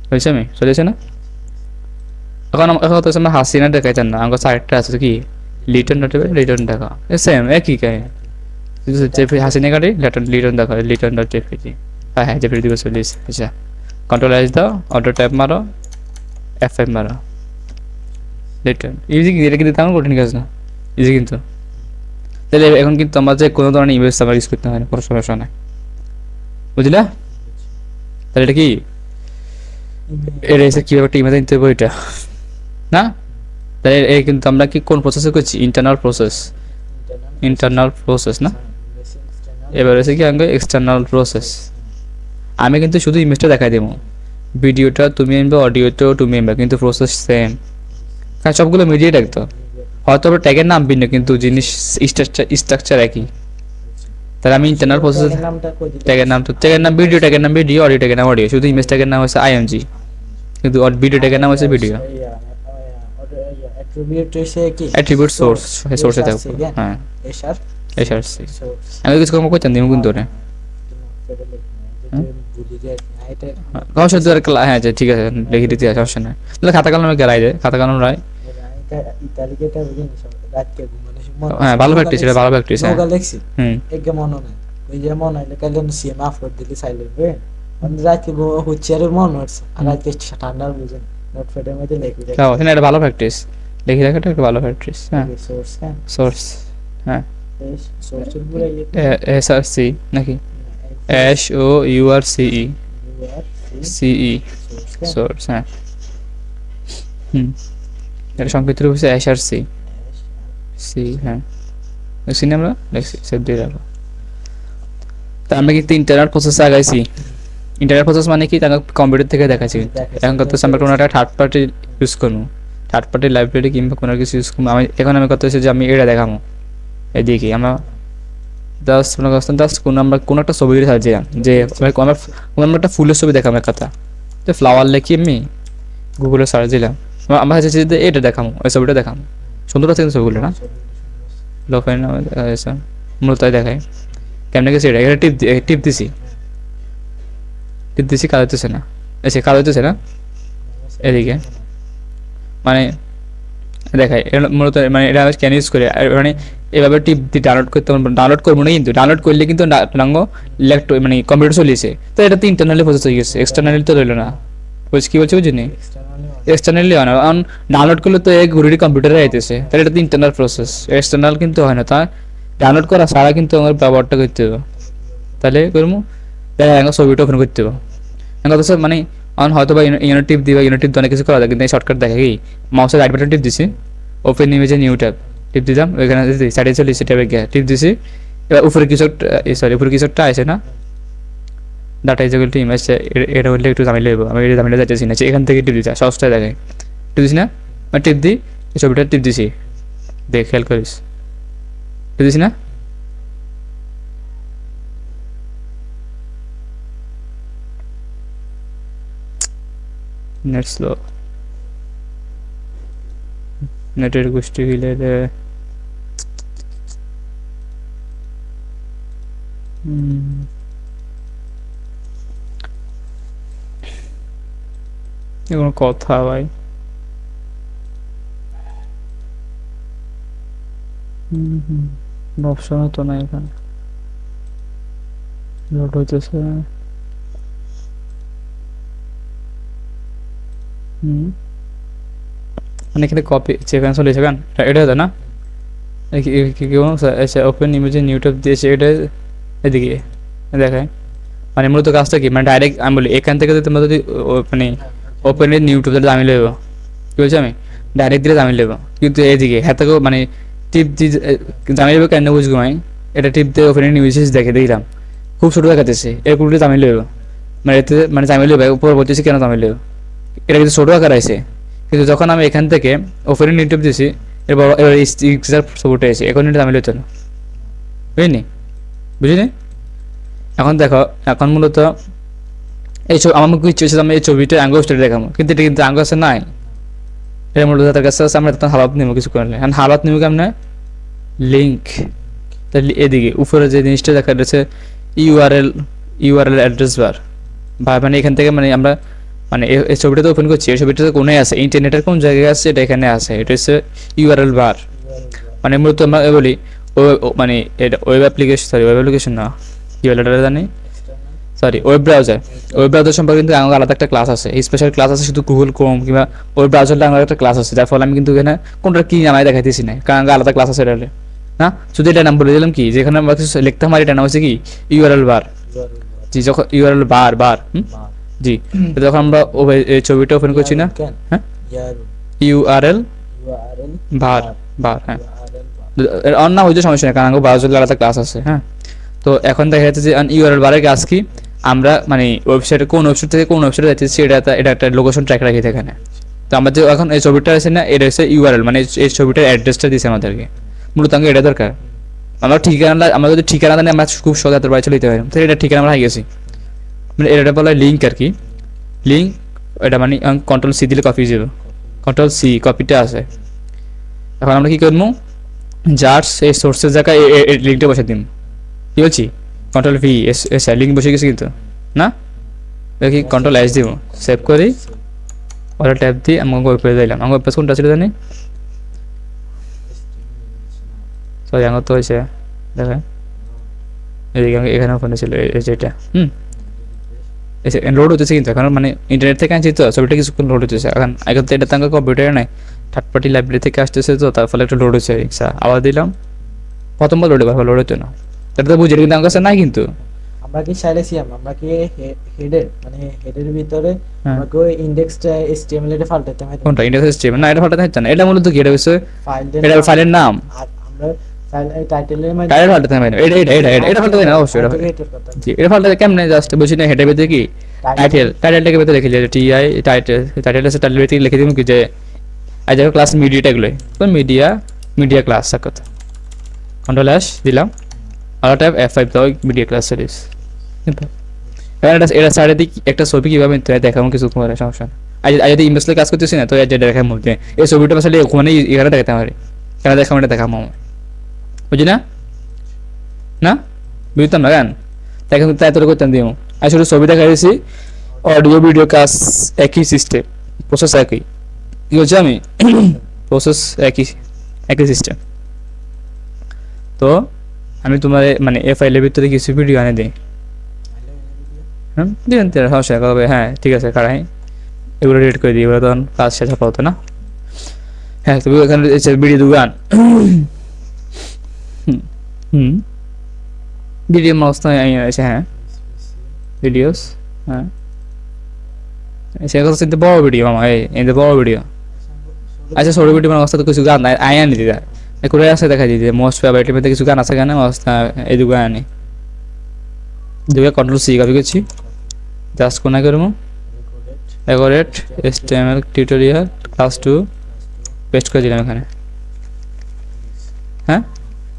হয়েছে আমি চলে এসে না, এখন তো আমরা হাসিনা দেখাইতেন না, আমার সাইডটা আছে কি লিটন দেখা সেম একই কাহিনী, হাসিনা কাটি লিটন দেখা লিটন.jpg, হ্যাঁ জেপিজি চলে এসেছে। আচ্ছা কন্ট্রোল এস দাও অল্টার ট্যাব মারো F5 মারো, লেটার ইজি, এটা কিন্তু তেমন কঠিন কাজ না, ইজি কিন্তু। তাহলে এখন কিন্তু আমার যে কোনো ধরনের ইমেজ আমার ইউজ করতে হয় না, কোনো সমস্যা নাই, বুঝলা? তাহলে এটা কি এটা এসে কীভাবে একটা ইমেজ নিতে হবে এটা না? তাহলে এই কিন্তু আমরা কি কোন প্রসেসে করছি? ইন্টারনাল প্রসেস, ইন্টারনাল প্রসেস না? এবার এসে কি আগে এক্সটার্নাল প্রসেস। আমি কিন্তু শুধু ইমেজটা দেখাই দেবো, ভিডিওটা তুমি আনবে, অডিওটাও তুমি আনবে, কিন্তু প্রসেস সেম, কারণ সবগুলো মিডিয়াই রাখতো। হয়তো ট্যাগের নাম ভিন্ন কিন্তু জিনিস স্ট্রাকচার একই। তাহলে আমি ইন্টারনাল প্রসেস ট্যাগের নাম, তো ট্যাগের নাম ভিডিও, ট্যাগের নাম ভিডিও, অডিও ট্যাগের নাম অডিও, শুধু ইমেজ ট্যাগের নাম হচ্ছে আইএমজি, কিন্তু ভিডিও ট্যাগের নাম হচ্ছে ভিডিও। অ্যাট্রিবিউট সোর্স, সোর্সে থাকবে, হ্যাঁ এসআরসি। আমি কিছু কম করতাম দিমু কিন্তু রে সমস্যা তো হ্যাঁ আচ্ছা ঠিক আছে, লিখে দিতে সমস্যা নাই। তাহলে খাতা কলমে গেলাই যায়, খাতা কলম রায়, হ্যাঁ ভালো প্র্যাকটিস, এটা ভালো প্র্যাকটিস। হ্যাঁ একে মনে নাই ওই যে মনে হইলে কাল সিএম আপলোড দিলি চাইলে রাতে হচ্ছে আর মনে হচ্ছে, আর রাতে ঠান্ডার বুঝেন নোটপ্যাডের মধ্যে লিখে রাখো, এটা ভালো প্র্যাকটিস, লিখে রাখাটা একটা ভালো প্র্যাকটিস। হ্যাঁ সোর্স, হ্যাঁ সোর্স, হ্যাঁ সোর্সের পুরো এসআরসি নাকি S O U R C E C E source. হ্যাঁ এটা সংক্ষিপ্ত রূপ হচ্ছে এসআরসি সি। হ্যাঁ দেখছি না আমরা, দেখছি, সেভ দিয়ে রাখো। তা আমরা কিন্তু ইন্টারনাল প্রসেসে আগাইছি। ইন্টারনাল প্রসেস মানে কি, তাকে কম্পিউটার থেকে দেখাচ্ছি। এখন করতেছি আমরা কোনো একটা থার্ড পার্টি ইউজ করবো, থার্ড পার্টি লাইব্রেরি কিংবা কোনো কিছু ইউজ করবো। এখন আমি করতেছি যে আমি এটা দেখাবো, এদিকে আমরা জাস্ট মনে করছেন জাস্ট আমরা কোনো একটা ছবি সাজিয়ে যে আমরা একটা ফুলের ছবি দেখাবো, এক কথা যে ফ্লাওয়ার লেখি আমি গুগলে সার্চ দিলাম, আমরা চাইছি যে এটা দেখাবো, ওই ছবিটা দেখাবো। সুন্দর আছে কিন্তু ছবিগুলো না, লোফাইন মূলত তাই দেখায়। কেমন গেছে এটা, এটা টিপ দিছি, কাজ হইতেছে না, এসে কাজ হইতেছে না এদিকে, মানে দেখায় মূলত, মানে এটা কেন ইউজ করে, মানে এভাবে টিপ দিয়ে ডাউনলোড করতে পারবো, ডাউনলোড করবো না কিন্তু, ডাউনলোড করলে কিন্তু ল্যাপটপ মানে কম্পিউটার চলেছে, তো এটা তো ইন্টারনালি প্রসেস হয়ে গেছে, এক্সটার্নালি তো রইলো না। বুঝছি কি বলছি, বুঝিনি? এক্সটার্নালি হয় না, কারণ ডাউনলোড করলে তো এক ঘুরি কম্পিউটারে আইতেছে, তাহলে এটা তো ইন্টারনাল প্রসেস, এক্সটার্নাল কিন্তু হয় না। তা ডাউনলোড করা ছাড়া কিন্তু আমার ব্যবহারটা করতে হবে, তাহলে করবো দেখা ছবিটা ওপেন করতে হবে। কথা মানে হয়তো বা ইউনিটিভ দিবা, ইউনিটিভ অনেক কিছু করা যায়, কিন্তু এই শর্টকাট দেখে কি মাউসের রাইট বাটন টিপ দিছি, ওপেন ইমেজে নিউ ট্যাব টিপ দিলাম, ওইখানে সাইডে চলে এসে ট্যাবে গিয়ে টিপ দিছি। এবার উপরে কিছু উপরে কিছু একটা আসে না, ডাটা ইজেবল টু ইমেজ, এটা হলে একটু ঝামেলা হইব, আমি এটা ঝামেলা যাচ্ছি না, এখান থেকে টিপ দিতে সহজটাই দেখে, টিপ দিছি না, মানে টিপ দিই এই ছবিটা টিপ দিছি, দেখ খেয়াল করিস, টিপ দিছি না, নেট স্লো, নেটের গোষ্ঠী গিলে কোনো কথা ভাই, অপশন তো নাই এখানে, লোড হইতেছে। মানে এখানে কপি সেখানে চলে সেখান এটা হতো না, আচ্ছা ওপেন ইমেজে নিউ ট্যাব দিয়েছে, এটা এদিকে দেখায়। মানে মূলত কাজটা কি, মানে ডাইরেক্ট আমি বলি এখান থেকে তোমরা যদি মানে ওপেন নিউ ট্যাব তাহলে আমি লেবো, কি বলছি আমি ডাইরেক্ট দিলে আমি লেবো, কিন্তু এইদিকে হ্যাঁ থেকেও মানে টিপ দিয়ে জানি লেবো কেন বুঝবো আমি, এটা টিপ দিয়ে ওপেন নিউজ দেখে দেখলাম খুব ছোটো দেখাতেছে, এরকম জামি লেবো, মানে এতে মানে জামি লেবো উপর বলতেছি কেন জামি লেবো, এটা কিন্তু ছোটো আকার আছে। কিন্তু যখন আমি এখান থেকে ওপেন ইউটিউব দিয়েছি এবার ছবিটা এসে এখন এটা আমি লইতো না, বুঝিনি বুঝিনি। এখন দেখো এখন মূলত এই ছবি আমার মুখে ইচ্ছে হচ্ছে আমি এই ছবিটা অ্যাঙ্গো স্টেট দেখাবো, কিন্তু এটা কিন্তু অ্যাঙ্গো আছে নাই, এটা মূলত তার কাছে আছে, আমরা তখন হালাত নিব কিছু করলে, এখন হালাত নিব কেমন লিঙ্ক, তাহলে এদিকে উপরে যে জিনিসটা দেখা যাচ্ছে ইউআরএল অ্যাড্রেস বার, মানে এখান থেকে মানে আমরা মানে এই ছবিটা তো ওপেন করছি, এই ছবিটা তো কোনে আছে, ইন্টারনেটের কোন জায়গায় আছে এটা এখানে আছে, এটা হচ্ছে ইউআরএল বার। মানে মূলত আমরা বলি মানে এটা web application, sorry web application না, কি বলে এটা জানি সরি ওয়েব ব্রাউজার সম্পর্কে কিন্তু আমার আলাদা একটা ক্লাস আছে, স্পেশাল ক্লাস আছে শুধু গুগল ক্রোম কিংবা ওয়েব ব্রাউজারটা আমার একটা ক্লাস আছে, যার ফলে আমি কিন্তু এখানে কোনটা কি নামাই দেখাইতেছি না, কারণ আমার আলাদা ক্লাস আছে এটা না। শুধু এটা নাম বলে দিলাম কি, যেখানে আমরা কিছু লিখতে আমার এটা নাম হচ্ছে কি ইউআরএল বার। জি, যখন ইউআরএল বার জি, তো যখন আমরা এই ছবিটা ওপেন করছি না, হ্যাঁ ইউআরএল বার হ্যাঁ অন্য হইতে সমস্যা নেই, কারণ আমার ব্রাউজারে আলাদা ক্লাস আছে। হ্যাঁ, তো এখন দেখা যাচ্ছে যে ইউআরএল বারের কাজ কি, আমরা মানে ওয়েবসাইটে কোন ওয়েবসাইট থেকে কোন ওয়েবসাইটে যাচ্ছি এটা একটা লোকেশন ট্র্যাক রাখি এখানে। তো আমরা যে এখন এই ছবিটা আছে না, এটা হচ্ছে ইউআরএল, মানে এই ছবিটার অ্যাড্রেসটা দিয়েছে আমাদেরকে, মূলত আমাকে এটা দরকার। আমরা ঠিকানা, আমরা যদি ঠিকানা জানি আমরা খুব সহজে হাতের বাড়ি চলে যেতে পারি, তো এটা ঠিকানা আমরা হয়ে গেছি, মানে এটা বলা হয় লিঙ্ক আর কি। লিঙ্ক এটা মানে কন্ট্রোল সি দিলে কপি যাবে, কন্ট্রোল সি কপিটা আছে। এখন আমরা কি করবো, জাস্ট এই সোর্সের জায়গায় এই লিঙ্কটা বসে দিন, কি বলছি কন্ট্রোল ভি এস লিঙ্ক বসে গেছে কিন্তু না, দেখি কন্ট্রোল এস দিব, সেভ করি, ওরা ট্যাপ দিয়ে আমাকে ওয়েব পেজে দিলাম। আমার ওয়েব পেজ কোনটা ছিল জানি, সরি আমার তো হয়েছে দেখেন এদিকে এখানে ওখানে ছিল যেটা লোড হতেছে, কিন্তু এখন মানে ইন্টারনেট থেকে আনছি তো ছবিটা কিছুক্ষণ লোড হতেছে। এখন এখন তো এটা তো আমার কম্পিউটারে নাই, থার্ড পার্টি লাইব্রেরি থেকে আসতেছে, তো তার ফলে একটু লোড হচ্ছে। রিক্সা আবার দিলাম, প্রথমবার লোড হতো না, এটা তো বুঝে, কিন্তু আমার কাছে নাই কিন্তু। আমরা কি চাইলেছি আমরা কি হেডের মানে হেডের ভিতরে আমাকে ওই ইনডেক্সটা এসটিএমএল এর পাল্টাতে হয়, কোনটা ইনডেক্স এসটিএমএল না, এটা পাল্টাতে হচ্ছে না, এটা মূলত কি, এটা হচ্ছে এটা ফাইলের নাম, আর আমরা ফাইল টাইটেলের মধ্যে টাইটেল পাল্টাতে হয় না, এটা পাল্টাতে না অবশ্যই, জি এটা পাল্টাতে কেমনে, জাস্ট বুঝি না হেডের ভিতরে কি টাইটেলটাকে ভিতরে লিখে যে টিআই টাইটেল আছে, টাইটেল ভিতরে লিখে দিবেন কি যে আজ ক্লাস মিডিয়াটা এগুলো, তো মিডিয়া ক্লাস সাকত কন্ট্রোল এস দিলাম, আর ট্যাব F5 দাও, মিডিয়া ক্লাস সিরিজ। এবার এটা সাইডে দিক একটা ছবি কিভাবে দেখাবো কিছু তোমার সমস্যা, আজ যদি ইমেজে কাজ করতেছি না, তো এটা দেখার মধ্যে এই ছবিটা আসলে ওখানে এখানে দেখাতে পারি, কেন দেখাবো এটা দেখাবো বুঝি না, না বুঝতাম না গান, তাই কিন্তু তাই তোর করতাম দিও। আর শুধু ছবি দেখা দিয়েছি, অডিও ভিডিও কাজ একই সিস্টেম, প্রসেস একই, কি বলছি আমি প্রসেস একই সিস্টেম। তো আমি তোমার মানে এ ফাইলের ভিতরে কিছু ভিডিও আনে দিই, হ্যাঁ দিবেন তো সমস্যা হবে, হ্যাঁ ঠিক আছে কারাই এগুলো রেড করে দিই, এগুলো তখন কাজ শেষ হতো না। হ্যাঁ তুমি এখানে ভিডিও দু গান ভিডিও মাউস তো আছে, হ্যাঁ ভিডিওস, হ্যাঁ সেগুলো কিন্তু বড় ভিডিও মামা, এই বড় ভিডিও। আচ্ছা ছোট ভিডিও মানে অবস্থা তো কিছু গান আই আনি দিদা করে আছে, দেখা দিই যে মোস্ট ফেভারিটের মধ্যে কিছু গান আছে, গানে অবস্থা এই দুটো আনি দুটো কন্ট্রোল সি কপি করছি, জাস্ট কোনা করবো recorded HTML tutorial class 2 paste করে দিলাম এখানে। হ্যাঁ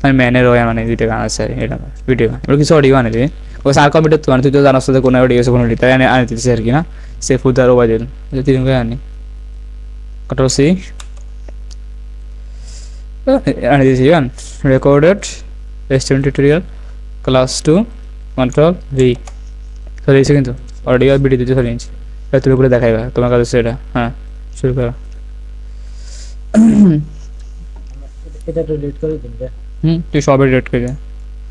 মানে ম্যানের ওয়া মানে দুইটা গান আছে, এটা ভিডিও এবার কিছু অডিও আনে দিই, ওই সার কম্পিউটার তো তুই তো জানাস তো কোনো অডিও আছে কোনো তাই আনে দিতেছে আর কি না, সে ফুদার ওবাইল তিন করে আনি কন্ট্রোল সি আনে দিয়েছি গান recorded HTML tutorial class 2 control V চলে এসে, কিন্তু অডিও আর ভিডিও দিতে চলে এসেছি, তুলে করে দেখাইবা তোমার কাছে সেটা। হ্যাঁ শুরু করো, এটা তো ডিলিট করে দিন রে, তুই সব ডিলিট করে দে,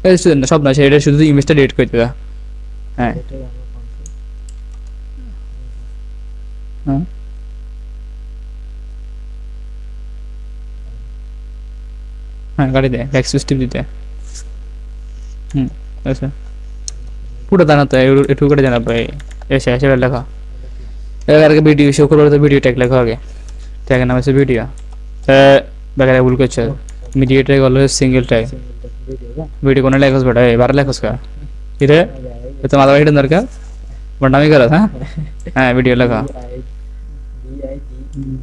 এই সব না এটা শুধু ইমেজটা ডিলিট করে দে। হ্যাঁ এটাই আমরা কন্ট্রোল হ্যাঁ হ্যাঁ গাড়ি দে ব্যাক সিস্টেম দিতে, আচ্ছা পুরো জানাতে একটু করে জানাবো, এসে এসে লেখা এর ভিডিও শো করবো, তো ভিডিও ট্যাগ লেখা আগে, ট্যাগের নাম হচ্ছে ভিডিও, বেকারে ভুল করছে, মিডিয়া ট্যাগ হলো সিঙ্গেল ট্যাগ, ভিডিও কোনো লেখস বেটা এবার লেখস কা কিরে তো মাথা বাইরে দরকার বন্ডামি করস, হ্যাঁ হ্যাঁ ভিডিও লেখা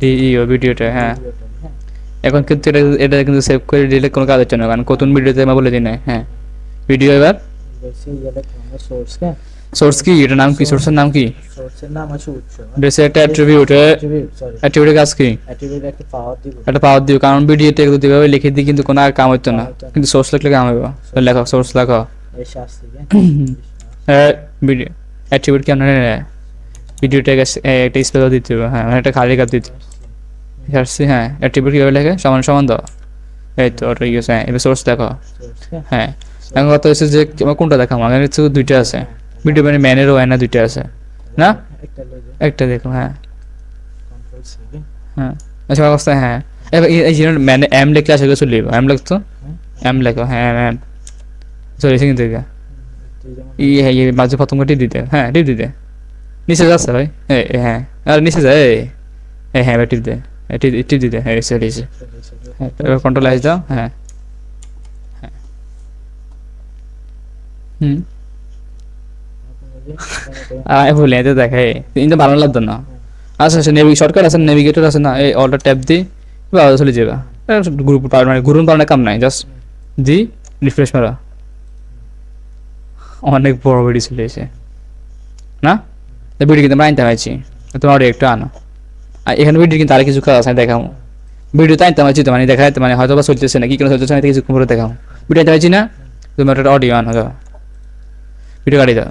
ডিইও ভিডিওটা, হ্যাঁ এখন কিন্তু এটা কিন্তু সেভ করে দিলে কোনো কাজ হচ্ছে না, কারণ নতুন ভিডিওতে আমি বলে দিই না। হ্যাঁ ভিডিও এবার সোর্স কি, এটা নাম কি, সোর্সের নাম কি, সোর্সের নাম আছে উৎস, বেসে একটা অ্যাট্রিবিউট, অ্যাট্রিবিউটের কাজ কি, অ্যাট্রিবিউট একটা পাওয়ার দিব, একটা পাওয়ার দিও, কারণ ভিডিওতে একটু দিভাবে লিখে দিই কিন্তু কোনো আর কাম হচ্ছে না, কিন্তু সোর্স লিখলে কাম হবে, লেখো সোর্স লেখো, এসে আসছে হ্যাঁ ভিডিও অ্যাট্রিবিউট কেমন ভিডিওটা একটা স্পেস দিতে হবে, হ্যাঁ একটা খালি কাজ দিতে আসছি, হ্যাঁ অ্যাট্রিবিউট কীভাবে লেখে সমান সমান দাও, এই তো ওটা ইয়েস, হ্যাঁ এবার সোর্স দেখো, হ্যাঁ এখন কথা হচ্ছে যে কোনটা দেখাবো, আমার কাছে দুইটা আছে, ভিডিও মানে ম্যানেরও হয় না, দুইটা আছে না, একটা লই যে একটা দেখো। হ্যাঁ কন্ট্রোল সি হ্যাঁ আচ্ছা অবস্থা। হ্যাঁ এবার এই যে মানে এম লিখলে আসলে চলে যাবে, এম লিখতো, এম লেখো। হ্যাঁ এম চলে এসে কিন্তু ই হ্যাঁ এই মাঝে প্রথম টিপ দিতে, হ্যাঁ টিপ দিতে নিচে যাচ্ছে ভাই। হ্যাঁ আর নিচে যায়, হ্যাঁ এবার টিপ দে, টিপ দিতে, হ্যাঁ চলে এসে। হ্যাঁ এবার কন্ট্রোল আইস দাও। হ্যাঁ হ্যাঁ হুম বলে এতে দেখায় কিন্তু ভালো লাগতো না। আচ্ছা আচ্ছা শর্টকাট আছে, নেভিগেটর আছে না, এই অল্টার ট্যাব দি আবার চলে যাবে। গ্রুপ মানে ঘুরুন পাওয়ার কাম নাই, জাস্ট দি রিফ্রেশ মারা। অনেক বড় ভিডিও চলে এসে না, ভিডিও কিন্তু আমরা আনতে পারছি, তোমার একটু আনো। আর এখানে ভিডিও কিন্তু আর কিছু কাজ আছে দেখাবো, ভিডিও তো আনতে পারছি তো মানে দেখা মানে হয়তো বা চলতেছে না, কি করে চলতেছে না কিছু করে দেখাবো। ভিডিও আনতে পারছি না, তুমি একটা অডিও আনো, যাও ভিডিও কাটি দাও।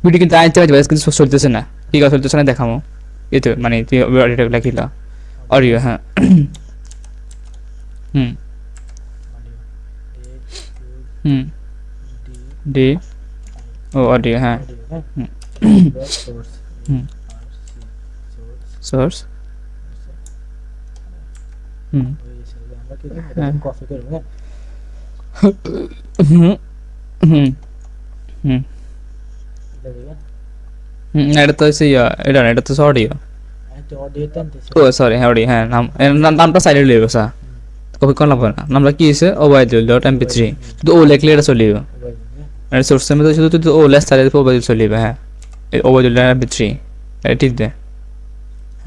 ভিডিও কিন্তু আনতে পারছি কিন্তু চলতেছে না, কি কাজ চলতেছে না দেখাবো। এই তো মানে তুই অডিওটা লেখিল অডিও। হ্যাঁ হুম হুম ডি ও অডিও। হ্যাঁ হুম হুম সোর্স হুম আমরা কি কপি করব হ্যাঁ হুম হুম হুম এটা তো হচ্ছে এটা তো অডিও। একটা অডিও টানতেছে ও সরি হ্যাঁ অডিও। হ্যাঁ নামটা সাইডে লিখবো স্যার, কপি করলাম না, নামটা কি হয়েছে ওবায়দুল ডট mp3, শুধু ও লিখলে এটা চলে যাবে। আর সোর্সের মধ্যে শুধু ও লেস সাইডে ওবায়দুল চলে যাবে। হ্যাঁ ওবায়দুল ডট mp3 এটা ঠিক দে।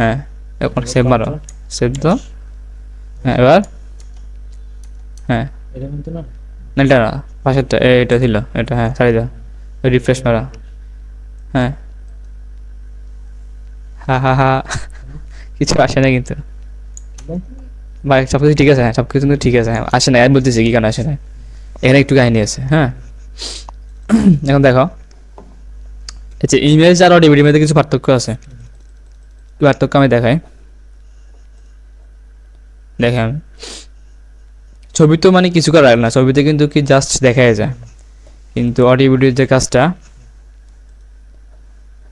হ্যাঁ এখন সেভ মারো, সেভ দাও। হ্যাঁ এবার হ্যাঁ এটা কিন্তু না না এটা না, পাশেরটা এটা ছিল এটা। হ্যাঁ সারি দাও, রিফ্রেশ মারা। হ্যাঁ হা হা হা কিছু আসে না কিন্তু ভাই, সব কিছু ঠিক আছে। হ্যাঁ সব কিছু কিন্তু ঠিক আছে। হ্যাঁ আসে না, আমি বলতেছি কি কারণ আসে না, এখানে একটু কাহিনী আছে। হ্যাঁ এখন দেখো আচ্ছা ইমেজ আর অডিও মধ্যে কিছু পার্থক্য আছে, কি পার্থক্য আমি দেখাই। দেখেন ছবি তো মানে কিছু করার না, ছবিতে কিন্তু কি জাস্ট দেখাই যায়, কিন্তু অডিও ভিডিওর যে কাজটা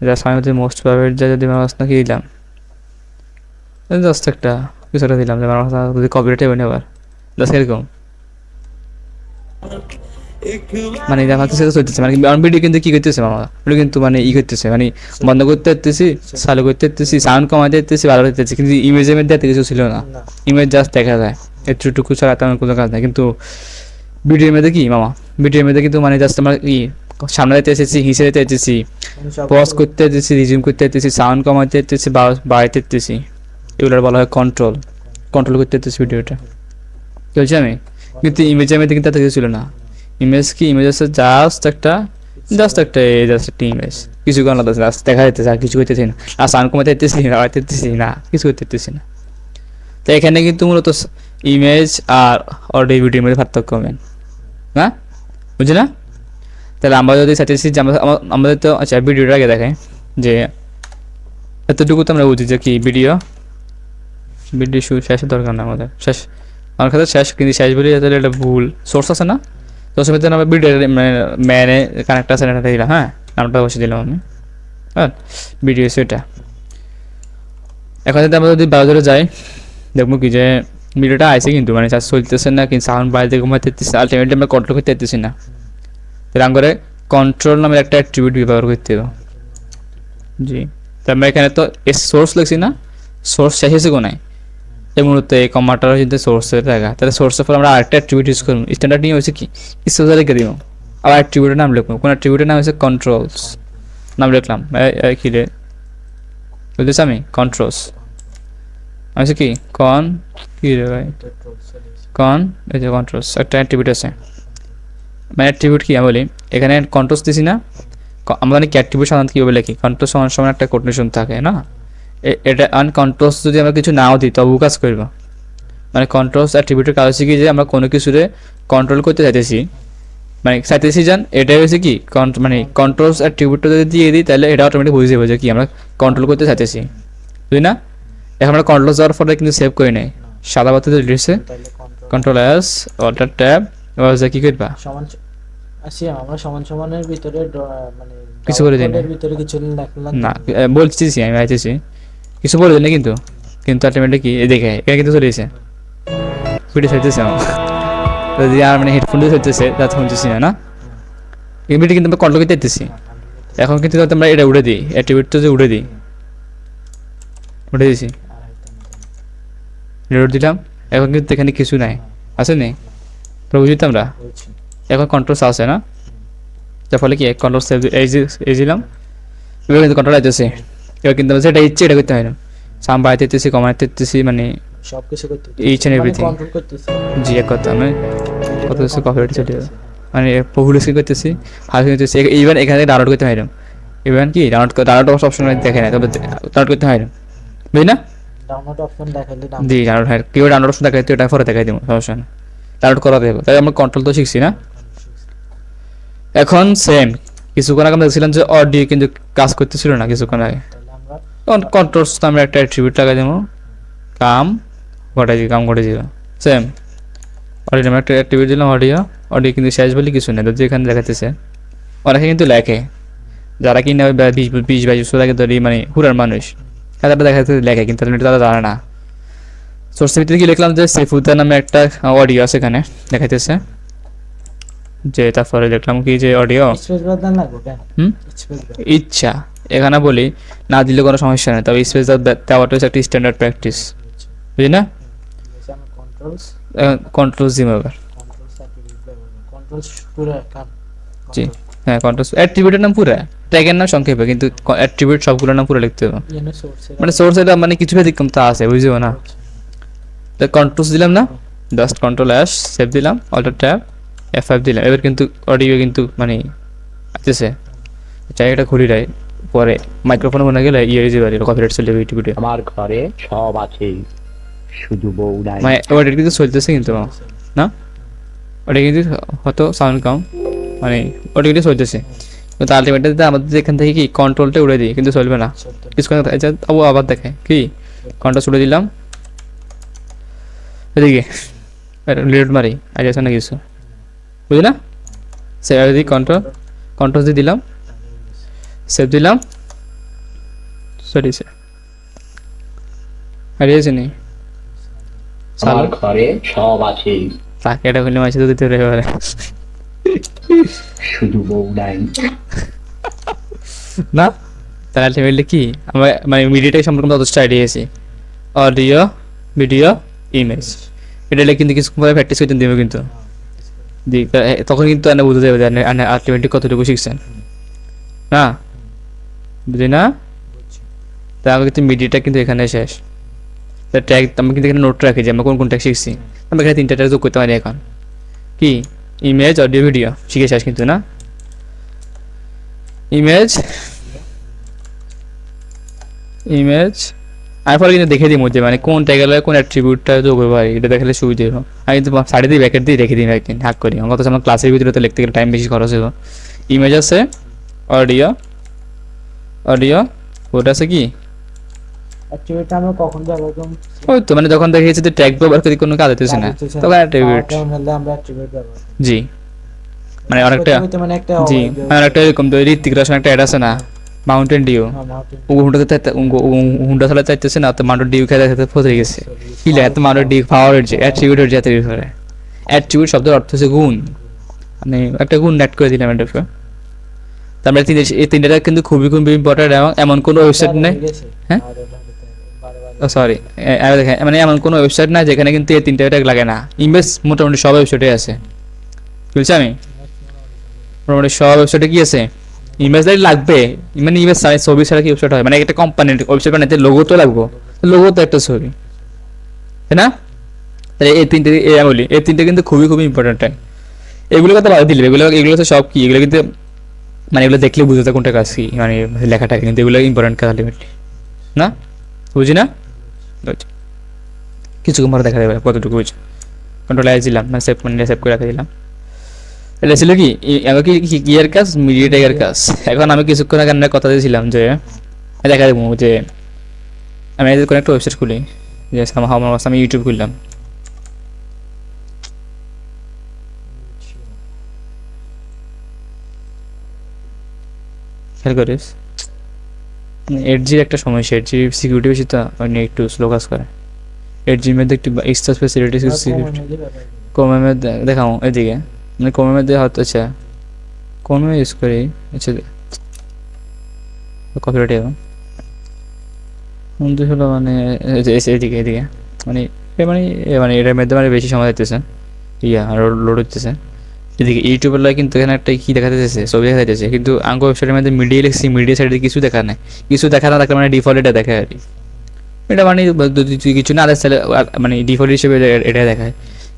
জাস্ট আমি মোস্ট ফেভারিট যা যদি আমার কাছে কি দিলাম, জাস্ট একটা কিছুটা দিলাম যে আমার কাছে যদি কপিরাইট হবে না আবার জাস্ট এরকম মানে আমার কাছে চলতেছে মানে ভিডিও কিন্তু কি করতেছে মামা, ভিডিও কিন্তু মানে ই করতেছে মানে বন্ধ করতে পারতেছি, চালু করতে পারতেছি, সাউন্ড কমাতে পারতেছি, ভালো করতে পারতেছি, কিন্তু ইমেজের মধ্যে এত কিছু ছিল না, ইমেজ জাস্ট দেখা যায় এতটুকু ছাড়া তেমন কোনো কাজ নাই। কিন্তু ভিডিওর মধ্যে কি মামা, ভিডিওর মধ্যে কিন্তু মানে জাস্ট আমরা ই সামনে যেতে এসেছি, হিসে যেতে এসেছি, পজ করতে এসেছি, রিজিউম করতে এসেছি, সাউন্ড কমাতে এসেছি, বাড়াইতে এসেছি, এগুলোর বলা হয় কন্ট্রোল, কন্ট্রোল করতে এসেছি ভিডিওটা চলছি আমি। কিন্তু ইমেজের মধ্যে কিন্তু এত কিছু ছিল না, ইমেজ কি ইমেজ আছে জাস্ট একটা ইমেজ, কিছু কোনো আলাদা জাস্ট দেখা যেতেছে আর কিছু করতেছি না, আর সাউন্ড কমাতে যেতেছি না, বাড়াইতে যেতেছি না, কিছু করতে যেতেছি না। তো এখানে কিন্তু মূলত ইমেজ আর অডিও ভিডিওর মধ্যে পার্থক্য মেন না, বুঝলি না? তাহলে আমরা যদি চাইতেছি যে আমাদের তো আচ্ছা ভিডিওটা আগে দেখাই যে এতটুকু তো আমরা বুঝি যে কি ভিডিও শেষের দরকার না আমাদের, শেষ আমার কাছে শেষ, কিন্তু শেষ বলি তাহলে এটা ভুল, সোর্স আছে না, সোর্সের মধ্যে আমরা ভিডিও ম্যানে কানেক্ট আছে এটা দিলাম। হ্যাঁ নামটা বসে দিলাম আমি, হ্যাঁ ভিডিও সেটা। এখন যদি আমরা যদি ব্রাউজারে যাই দেখবো কি যে ভিডিওটা আছে কিন্তু মানে চার্জ চলতেছে না, কিন্তু সাউন্ড বাইরে ঘুমাতে আলটিমেটলি আমরা কন্ট্রোল করতে পারতেছি না। তাহলে আমরা কন্ট্রোল নামের একটা অ্যাট্রিবিউট ব্যবহার করতে হবে। জি তো আমরা এখানে তো সোর্স লিখছি না, সোর্স শেষে কোনায় এই মুহূর্তে এই কমাটার যদি সোর্সের জায়গা, তাহলে সোর্সের পর আমরা আরেকটা অ্যাট্রিবিউট ইউজ করবো। স্ট্যান্ডার্ড নিয়ে হয়েছে কি সোজা লিখে দিব, আবার অ্যাট্রিবিউটের নাম লিখবো, কোন অ্যাট্রিবিউটের নাম হচ্ছে কন্ট্রোলস নাম লিখলাম। কি রে বুঝতেছি আমি কন্ট্রোলস আমি কি কি রে ভাই এই যে কন্ট্রোলস একটা অ্যাট্রিবিউট আছে, মানে অ্যাট্রিবিউট কি আমি বলি এখানে কন্ট্রোলস দিছি না, আমরা কি অ্যাট্রিবিউট সাধারণত কীভাবে লিখি, কন্ট্রোল সমান সমান একটা কোটেশন থাকে না, এটা আনকন্ট্রোলস যদি আমরা কিছু নাও দিই তবু কাজ করব। মানে কন্ট্রোলস অ্যাট্রিবিউটের কাজ হচ্ছে কি যে আমরা কোনো কিছুরে কন্ট্রোল করতে চাইতেছি, মানে চাইতেছি জান এটাই হচ্ছে কি মানে কন্ট্রোলস অ্যাট্রিবিউটটা যদি দিয়ে দিই তাহলে এটা অটোমেটিক বুঝে যাবে যে কি আমরা কন্ট্রোল করতে চাইতেছি, বুঝলি না? এখন আমরা কন্ট্রোল যাওয়ার পরে কিন্তু সেভ করে নেই, সাদা বাতিতে লিখছে কন্ট্রোল এস অল্টার ট্যাব এবার কি করবা আসি আমরা সমান সমানের ভিতরে মানে কিছু করে দিই না। ডটের ভিতরে কিছু লিখলাম না বলছি আমি আইতেছি কিছু বলে দিই না, কিন্তু কিন্তু আলটিমেটলি কি এই দেখে এখানে কিন্তু চলে এসেছে ভিডিও চলতেছে আমার যদি আর মানে হেডফোন দিয়ে চলতেছে তা শুনতেছি না, না এই ভিডিও কিন্তু আমরা কন্ট্রোল করতে দিতেছি। এখন কিন্তু যদি আমরা এটা উড়ে দিই, অ্যাট্রিবিউট তো যে উড়ে দিই, উঠে দিয়েছি, রিলোড দিলাম, এখন কিন্তু এখানে কিছু নাই, আছে নি তো বুঝতে আমরা বলছি এখন কন্ট্রোল আছে না, যার ফলে কি কন্ট্রোল সেভ এই দিলাম, এবার কিন্তু কন্ট্রোল আসতেছে। এবার কিন্তু আমরা যেটা ইচ্ছে এটা করতে হয় না, সাম বাড়াইতে দিতেছি কমাইতে দিতেছি, মানে সবকিছু করতে Each and everything. কন্ট্রোল করতেছি জি এক কথা আমি কত কিছু কপিরাইট চলে যাবে, মানে পপুলার স্ক্রিন করতেছি, হালকা করতেছি, ইভেন এখানে ডাউনলোড করতে হয় না, ইভেন কি ডাউনলোড অপশন দেখে না, তবে ডাউনলোড করতে হয় না, বুঝলি না? ডাউনলোড অপশন দেখাইলে জি ডাউনলোড হয়, কেউ ডাউনলোড অপশন দেখাই তো এটা পরে দেখাই দেবো, সমস্যা না, ডাউনলোড করা দেবো, তাই আমরা কন্ট্রোল তো শিখছি না। এখন সেম কিছুক্ষণ আগে আমরা দেখছিলাম যে অডিও কিন্তু কাজ করতেছিল না কিছুক্ষণ আগে, তাহলে আমরা তখন কন্ট্রোলস তো আমরা একটা অ্যাট্রিবিউট লাগাই দেবো, কাম ঘটে দিব সেম অডিও আমরা একটা অ্যাট্রিবিউট দিলাম, অডিও কিন্তু শেষ বলে কিছু নেই, যদি এখানে দেখাতেছে অনেকে কিন্তু লেখে, যারা কিনা ওই 20-22 বছর আগে ধরি মানে হুরার মানুষ তারা দেখাতে লেখে, কিন্তু তারা জানে না। সোর্সের ভিতরে কি লিখলাম যে সেফুদ্দা নামে একটা অডিও আছে এখানে দেখাইতেছে, যে তারপরে লিখলাম কি যে অডিও স্পেস বার দেন লাগবে কেন হুম স্পেস বার ইচ্ছা এখানে বলি না দিলে কোনো সমস্যা নেই, তবে স্পেস দেওয়াটা হচ্ছে একটা স্ট্যান্ডার্ড প্র্যাকটিস, বুঝলি না? আমরা কন্ট্রোলস কন্ট্রোল জিম এবার কন্ট্রোলস অ্যাট্রিবিউট ব্যবহার কন্ট্রোলস পুরো কাম জি হ্যাঁ কন্ট্রোল অ্যাট্রিবিউটের নাম পুরো, ট্যাগের নাম সংক্ষেপে, কিন্তু অ্যাট্রিবিউট সবগুলোর নাম পুরো লিখতে হবে, ইউনো সোর্স মানে সোর্স এটা মানে কিছু ব্যতিক্রম তা আছে বুঝছো না। তো কন্ট্রোলস দিলাম না, জাস্ট কন্ট্রোল অ্যাশ সেভ দিলাম, অল্টার ট্যাব F5 দিলাম, এবার কিন্তু অডিও কিন্তু মানে আসতেছে, চাই এটা খুলি রাই পরে মাইক্রোফোনে মনে গেলে ইয়ে হয়ে যাবে, কপিরাইট চলে যাবে ইউটিউবে, আমার ঘরে সব আছে, শুধু বউ নাই। মানে ওটা কিন্তু চলতেছে কিন্তু না, ওটা কিন্তু হয়তো সাউন্ড কম, মানে ওটা কিন্তু চলতেছে, কিন্তু আলটিমেটলি আমাদের এখান থেকে কি কন্ট্রোলটা উড়ে দিই কিন্তু চলবে না, কিছুক্ষণ ও আবার দেখে কি কন্ট্রোল ছুড়ে দিলাম এদিকে রিলোড মারি আগে আছে না কিছু, বুঝলি না? সেভ দিই কন্ট্রোল দিয়ে দিলাম, সেভ দিলাম, সরি স্যার হারিয়েছে নি আমার ঘরে সব আছে, তাকে এটা খুলে মাসে তো দিতে পারে শুধু বউ নাই। না, তাহলে আলটিমেটলি কি আমরা মানে মিডিয়াটাই সম্পর্কে যথেষ্ট আইডিয়া আছে, অডিও ভিডিও ইমেজ, এটা কিন্তু কিছু পরে প্র্যাকটিস করতে দেবে কিন্তু জি, তখন কিন্তু এনে বুঝতে যাবে যে আলটিমেটলি কতটুকু শিখছেন না, বুঝলি না? তা আমি কিন্তু মিডিয়াটা কিন্তু এখানে শেষ, তা ট্যাগ আমি কিন্তু এখানে নোট রাখি যে আমরা কোন কোন ট্যাগ শিখছি, আমি এখানে 3টা ট্যাগ যোগ করতে পারি এখন, কি ইমেজ অডিও ভিডিও শিখে শেষ কিন্তু না, ইমেজ আমি পরে কিন্তু দেখে দিই মধ্যে মানে কোন ট্যাগের কোন অ্যাট্রিবিউটটা যোগ হবে ভাই, এটা দেখালে সুবিধা হবে, আমি কিন্তু সাইডে দিয়ে ব্যাকেট দিয়ে রেখে দিই একদিন হাক করি, আমার কথা আমার ক্লাসের ভিতরে তো লিখতে গেলে টাইম বেশি খরচ হবে। ইমেজ আছে, অডিও ওটা আছে কি অ্যাক্টিভিটি আমরা কখন ব্যবহার করব ওই তো মানে যখন দেখেছি যে ট্যাগ ব্যবহার করে কোনো কাজ হতেছে না তখন অ্যাট্রিবিউট হলে আমরা অ্যাট্রিবিউট ব্যবহার করব জি মানে অনেকটা মানে একটা জি মানে একটা এরকম তো ঋত্বিক রোশন একটা অ্যাড আছে না মাউন্টেন ডিউ হুন্ডা চালা চাইতেছে না তো মাউন্টেন ডিউ খেতে খেতে ফসে গেছে কি লাগে তো মাউন্টেন ডিউ পাওয়ারের যে অ্যাট্রিবিউটের যে তৈরি করে অ্যাট্রিবিউট শব্দের অর্থ হচ্ছে গুণ মানে একটা গুণ অ্যাড করে দিলাম এটা তারপরে এই তিনটা কিন্তু খুবই খুবই ইম্পর্টেন্ট এবং এমন কোনো ওয়েবসাইট নেই হ্যাঁ সরি দেখেন মানে এমন কোনো ওয়েবসাইট না যেখানে কিন্তু এই তিনটা ট্যাগ লাগে না ইমেজ মোটামুটি সব ওয়েবসাইটে আছে বুঝছি আমি মোটামুটি সব ওয়েবসাইটে কি আছে ইমেজ লাগবে মানে ইমেজ ছাড়া ছবি ছাড়া কি ওয়েবসাইট হয় মানে একটা কোম্পানির ওয়েবসাইট বানাতে লোগো তো লাগবে লোগো তো একটা ছবি তাই না তাহলে এই তিনটে বলি এই তিনটে কিন্তু খুবই খুবই ইম্পর্টেন্ট এগুলো কথা বাদ দিলে এগুলো তো সব কি এগুলো কিন্তু মানে এগুলো দেখলে বুঝতে কোনটা কাজ কি মানে লেখাটা কিন্তু এগুলো ইম্পর্টেন্ট কাজ আলটিমেটলি না বুঝি না কিছু পরে দেখা যাবে কতটুকু বুঝি কন্ট্রোল আই দিলাম মানে সেভ মানে সেভ করে রেখে দিলাম এটা ছিল কি আমার কি এর কাজ মিডিয়া ট্যাগের কাজ এখন আমি কিছুক্ষণ আগে কথা দিয়েছিলাম যে দেখা দেবো যে আমি কোনো একটা ওয়েবসাইট খুলি যে আমি ইউটিউব খুললাম খেয়াল করিস 8G একটা সমস্যা, 8G সিকিউরিটি বেশি তো মানে একটু স্লো কাজ করে। 8G মধ্যে একটু এক্সট্রা ফ্যাসিলিটিস সিকিউরিটি কমের মধ্যে দেখাও এদিকে, মানে কমের মধ্যে হয়তো আচ্ছা কমে ইউজ করি আচ্ছা কপিরাইট এবং বন্ধু হলো মানে এদিকে এদিকে মানে মানে এটার মধ্যে মানে বেশি সময় দিতেছে আর লোড হচ্ছে এদিকে ইউটিউবের লাগে কিন্তু এখানে একটা কি দেখা যাচ্ছে ছবি দেখা যাচ্ছে, কিন্তু আঙ্গ ওয়েবসাইটের মধ্যে মিডিয়া লিখছি, মিডিয়া সাইডে কিছু দেখা নেই, কিছু দেখা না থাকলে মানে ডিফল্ট এটা দেখায় আর কি। এটা মানে যদি তুই কিছু না দেখ তাহলে মানে ডিফল্ট হিসেবে এটা দেখায়,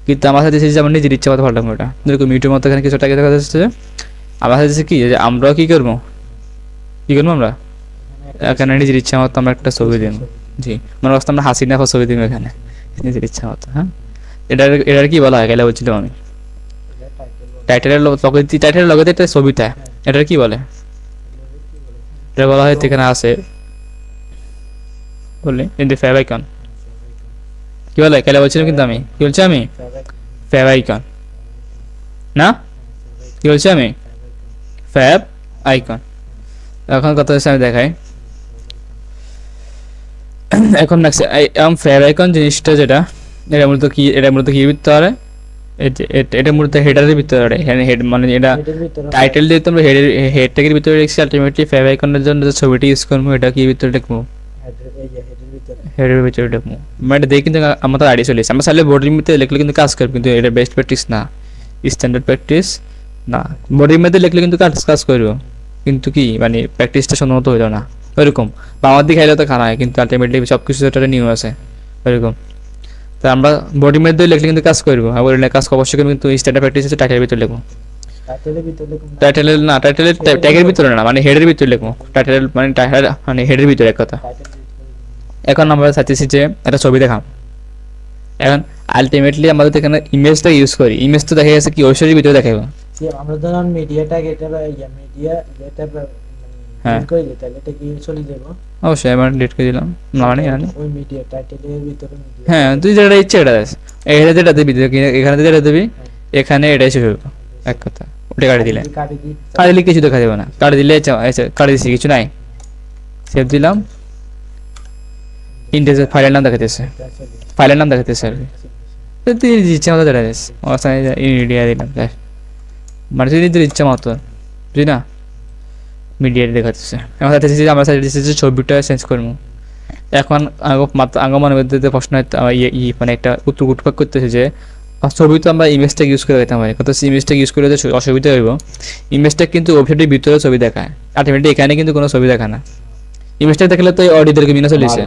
কিন্তু আমার সাথে যেমন নিজের ইচ্ছা মতো পাল্টাম ওটা যেরকম ইউটিউব মতো এখানে কিছু টাকা দেখা যাচ্ছে। আমার সাথে কি যে আমরাও কী করবো আমরা এখানে নিজের ইচ্ছা মতো আমরা একটা ছবি দিব। জি মনে করতাম আমরা হাসি না ছবি দিব এখানে নিজের ইচ্ছা মতো। হ্যাঁ এটার কি বলা হয় গেলে বলছিলাম আমি, টাইটেলের লগে একটা ছবিটা, এটার কি বলে? এটা বলা হয় এখানে আছে বললি কিন্তু ফ্যাব আইকন কি বলে গেলে বলছিলাম, কিন্তু আমি কি বলছি আমি ফ্যাব আইকন না কি বলছি আমি ফ্যাব আইকন। এখন কথা হচ্ছে আমি দেখাই এখন ফ্যাব আইকন জিনিসটা যেটা এটা মূলত কি ভিতরে পারে, এটা মূলত হেডারের ভিতরে পারে, হেড মানে এটা টাইটেল দিয়ে তোমরা হেড ট্যাগের ভিতরে রেখেছি, আলটিমেটলি ফ্যাব আইকনের জন্য যে ছবিটি ইউজ করবো এটা কি ভিতরে দেখবো হেডের ভিতরে দেখবো, মানে দেখি কিন্তু আমার তো আইডি চলে এসেছে। আমরা চাইলে বোর্ডের মধ্যে লিখলে কিন্তু কাজ করবে, কিন্তু এটা বেস্ট প্র্যাকটিস না, স্ট্যান্ডার্ড প্র্যাকটিস না। বোর্ডের মধ্যে লিখলে কিন্তু কাজ করবো, কিন্তু কি মানে প্র্যাকটিসটা সম্ভবত হইলো না ওইরকম, বা আমার দিকে খাইলে তো খারাপ হয়, কিন্তু আলটিমেটলি সব কিছু একটা নিয়ম আছে ওইরকম। তো আমরা বডির মধ্যে লিখলে কিন্তু কাজ করবো, আবার কাজ অবশ্যই কিন্তু স্ট্যান্ডার্ড প্র্যাকটিস হচ্ছে টাইটেলের ভিতরে লিখবো, টাইটেলের ট্যাগের ভিতরে না, মানে হেডের ভিতরে লিখবো, টাইটেল মানে হেডের ভিতরে এক কথা। এখন আমরা চাইতেছি যে একটা ছবি দেখাম, এখন আলটিমেটলি আমাদের এখানে ইমেজটা ইউজ করি, ইমেজ তো দেখা গেছে কি ওয়েবসাইটের ভিতরে দেখাবো, আমরা ধরুন মিডিয়াটা এটা মিডিয়া যেটা হ্যাঁ কইলে তাহলে এটা কি চলে যাবে? অবশ্যই আমি ডিলিট করে দিলাম না মানে ওই মিডিয়া টাইটেলের ভিতরে মিডিয়া, হ্যাঁ তুই যেটা ইচ্ছে এটা দেখ, এটা যেটা দিবি এখানে যেটা দিবি এখানে এটাই শেষ হবে এক কথা, ওটা কাটি দিলে কিছু দেখা যাবে না, কাটি দিলে কাটি দিচ্ছি কিছু নাই, সেভ দিলাম, ইন্টারনেট ফাইলের নাম দেখাতেছে, ফাইলের নাম দেখাতেছে আর কি তুই ইচ্ছা মতো দেখা যাচ্ছে মিডিয়া দিলাম মানে তুই তোর ইচ্ছা মতো বুঝলি না মিডিয়া দেখাতেছে। আমার সাথে আমরা সাথে ছবিটা চেঞ্জ করবো। এখন মনের মধ্যে প্রশ্ন মানে একটা উৎপাক করতেছে যে ছবি তো আমরা ইমেজটা ইউজ করে দিতাম পারি, কত ইমেজটা ইউজ করে অসুবিধা হইব, ইমেজটা কিন্তু ওয়েবসাইটের ভিতরে ছবি দেখায়, আলটিমেটলি এখানে কিন্তু কোনো ছবি দেখায় না। ইমেজটা দেখলে তো অডিওদেরকে মিনা চলেছে,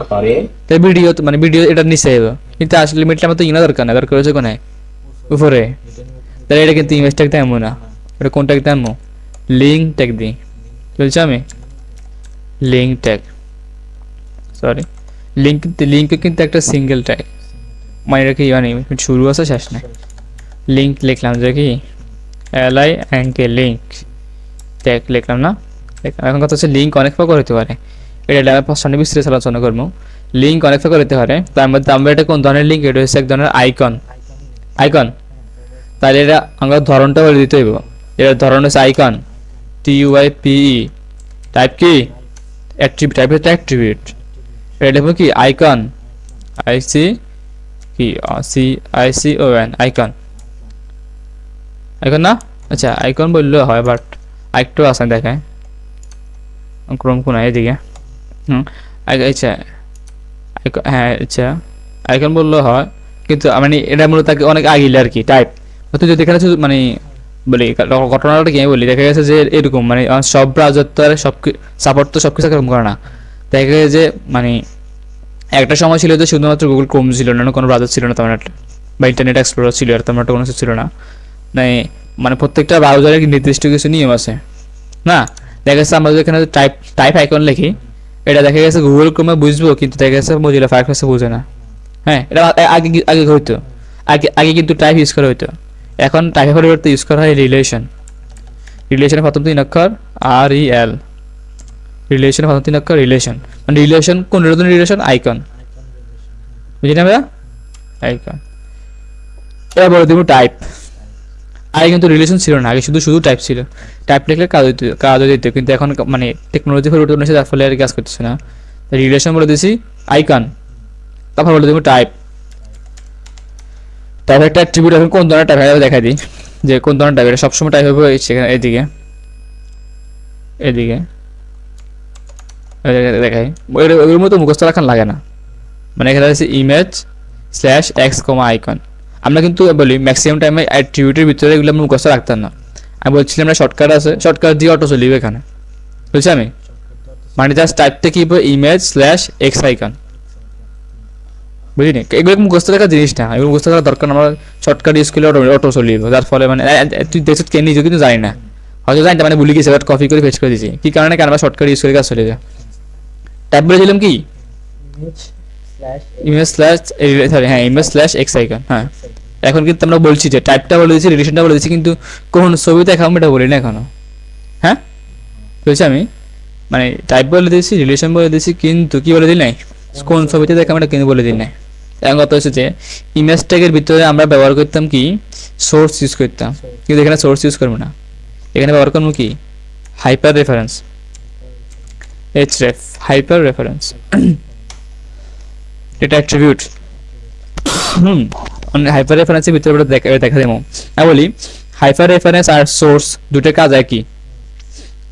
তাই ভিডিও মানে ভিডিও এটা নিচে আইব, কিন্তু আসলে মিটলে আমার তো ইনা দরকার না, দরকার হচ্ছে কোনায় উপরে, তাহলে এটা কিন্তু ইমেজ ট্যাগ দেবো না, এটা কোন ট্যাগ দেবো লিঙ্ক ট্যাগ দিই চলছে আমি লিঙ্ক ট্যাগ সরি লিঙ্ক কিন্তু একটা সিঙ্গেল ট্যাগ, মানে এটা কি মানে শুরু আছে শেষ নাই, লিঙ্ক লিখলাম যে কি LINK লিঙ্ক ট্যাগ লিখলাম না। এখন কথা হচ্ছে লিঙ্ক অনেক প্রকার হতে পারে, এটা সামনে বিস্তারিত আলোচনা করবো। লিঙ্ক অনেক প্রকার হতে পারে, তার মধ্যে আমরা এটা কোন ধরনের লিঙ্ক, এটা হচ্ছে এক ধরনের আইকন, তাহলে এটা আমরা ধরনটা বলে দিতে হইব, এটার ধরন হচ্ছে আইকন TUIPE, টাইপ কি অ্যাট্রিবিউট, এটা লিখবো কি আইকন ICON আইকন না, আচ্ছা আইকন বললেও হয়, বাট আরেকটু আছে দেখায় ক্রম কোন এদিকে আচ্ছা হ্যাঁ আচ্ছা আইকন বললেও হয়, কিন্তু মানে এটা মূলত অনেক আগিলে আর কি টাইপ। তুই যদি এখানে মানে বলি ঘটনাটা কি আমি বলি, দেখা গেছে যে এরকম মানে সব ব্রাউজার তো আর সাপোর্ট তো সব কিছু এরকম করে না, দেখা গেছে যে মানে একটা সময় ছিল যে শুধুমাত্র গুগল ক্রোম ছিল না, কোনো ব্রাউজার ছিল না তেমন একটা, বা ইন্টারনেট এক্সপ্লোরার ছিল আর তেমন একটা কোনো কিছু ছিল না, মানে প্রত্যেকটা ব্রাউজারের নির্দিষ্ট কিছু নিয়ম আছে না। দেখা গেছে আমরা এখানে টাইপ আইকন লিখি, এটা দেখা গেছে গুগল ক্রোমে বুঝবো, কিন্তু দেখা গেছে মোজিলা ফায়ারফক্সে বুঝে না। হ্যাঁ এটা আগে হইতো, আগে কিন্তু টাইপ ইউজ করা হইতো, এখন টাইপের পরিবর্তে ইউজ করা হয় রিলেশনের প্রথম 3 অক্ষর REL, রিলেশনের প্রথম 3 অক্ষর রিলেশন, মানে রিলেশন কোন রিলেশন আইকন, বুঝলি না ভাইয়া আইকন। এবার বলে দেবো টাইপ, আগে কিন্তু রিলেশন ছিল না, আগে শুধু শুধু টাইপ ছিল, টাইপ লিখলে কাজ হয়ে যেত, কিন্তু এখন মানে টেকনোলজি পরিবর্তন হয়েছে, তার ফলে আর কাজ করতেছে না। রিলেশন বলে দিয়েছি আইকন, তারপর বলে দেবো টাইপ। টাইপ একটা অ্যাট্রিবিউট, এখন কোন ধরনের টাইপ হবে দেখা দিই, যে কোন ধরনের টাইপ, এটা সবসময় টাইপ হবে সেখানে এদিকে এদিকে দেখাই, ওইগুলোর মতো মুখস্থ রাখান লাগে না। মানে এখানে আছে ইমেজ স্ল্যাশ এক্স কমা আইকন। আমরা কিন্তু বলি ম্যাক্সিমাম টাইমে অ্যাট্রিবিউটের ভিতরে এগুলো আমরা মুখস্থ রাখতাম না। আমি বলছিলাম না শর্টকাট আছে, শর্টকাট দিয়ে অটো চলিবে এখানে, বুঝছি আমি। মানে জাস্ট টাইপটা কি ইমেজ স্ল্যাশ এক্স আইকন, বুঝলি? এগুলো মুখস্থ রাখার জিনিস না, এগুলো মুখস্থ করার দরকার, আমরা শর্টকাট ইউজ করলে অটো চলিবে। যার ফলে মানে তুই দেখছিস কে নিজেও কিন্তু জানি না, হয়তো জানি না, মানে ভুলে গেছি, বাট কপি করে পেস্ট করে দিয়েছি। কি কারণে? কারণ আমরা শর্টকাট ইউজ করে কাজ চলে যায়। টাইপ বলেছিলাম কি ইমেজ স্ল্যাশ, সরি হ্যাঁ ইমেজ স্ল্যাশ এক্স আইকন। হ্যাঁ এখন কিন্তু আমরা বলছি যে টাইপটা বলে দিচ্ছি, রিলেশনটা বলে দিচ্ছি, কিন্তু কোন ছবি দেখাবো এটা বলি না এখনো। হ্যাঁ বুঝছি আমি, মানে টাইপ বলে দিয়েছি, রিলেশন বলে দিয়েছি, কিন্তু কি বলে দিই নাই, কোন ছবিতে দেখাবো এটা কিন্তু বলে দিই নাই। এখন কথা হচ্ছে যে ইমেজ ট্যাগের ভিতরে আমরা ব্যবহার করতাম কি, সোর্স ইউজ করতাম, কিন্তু এখানে সোর্স ইউজ করবো না, এখানে ব্যবহার করবো কি hyper reference, href hyper reference. এটা অ্যাট্রিবিউট। হাইপার রেফারেন্সের ভিতরে আমরা দেখা দেবো। আমি বলি হাইপার রেফারেন্স আর সোর্স দুটো কাজ একই।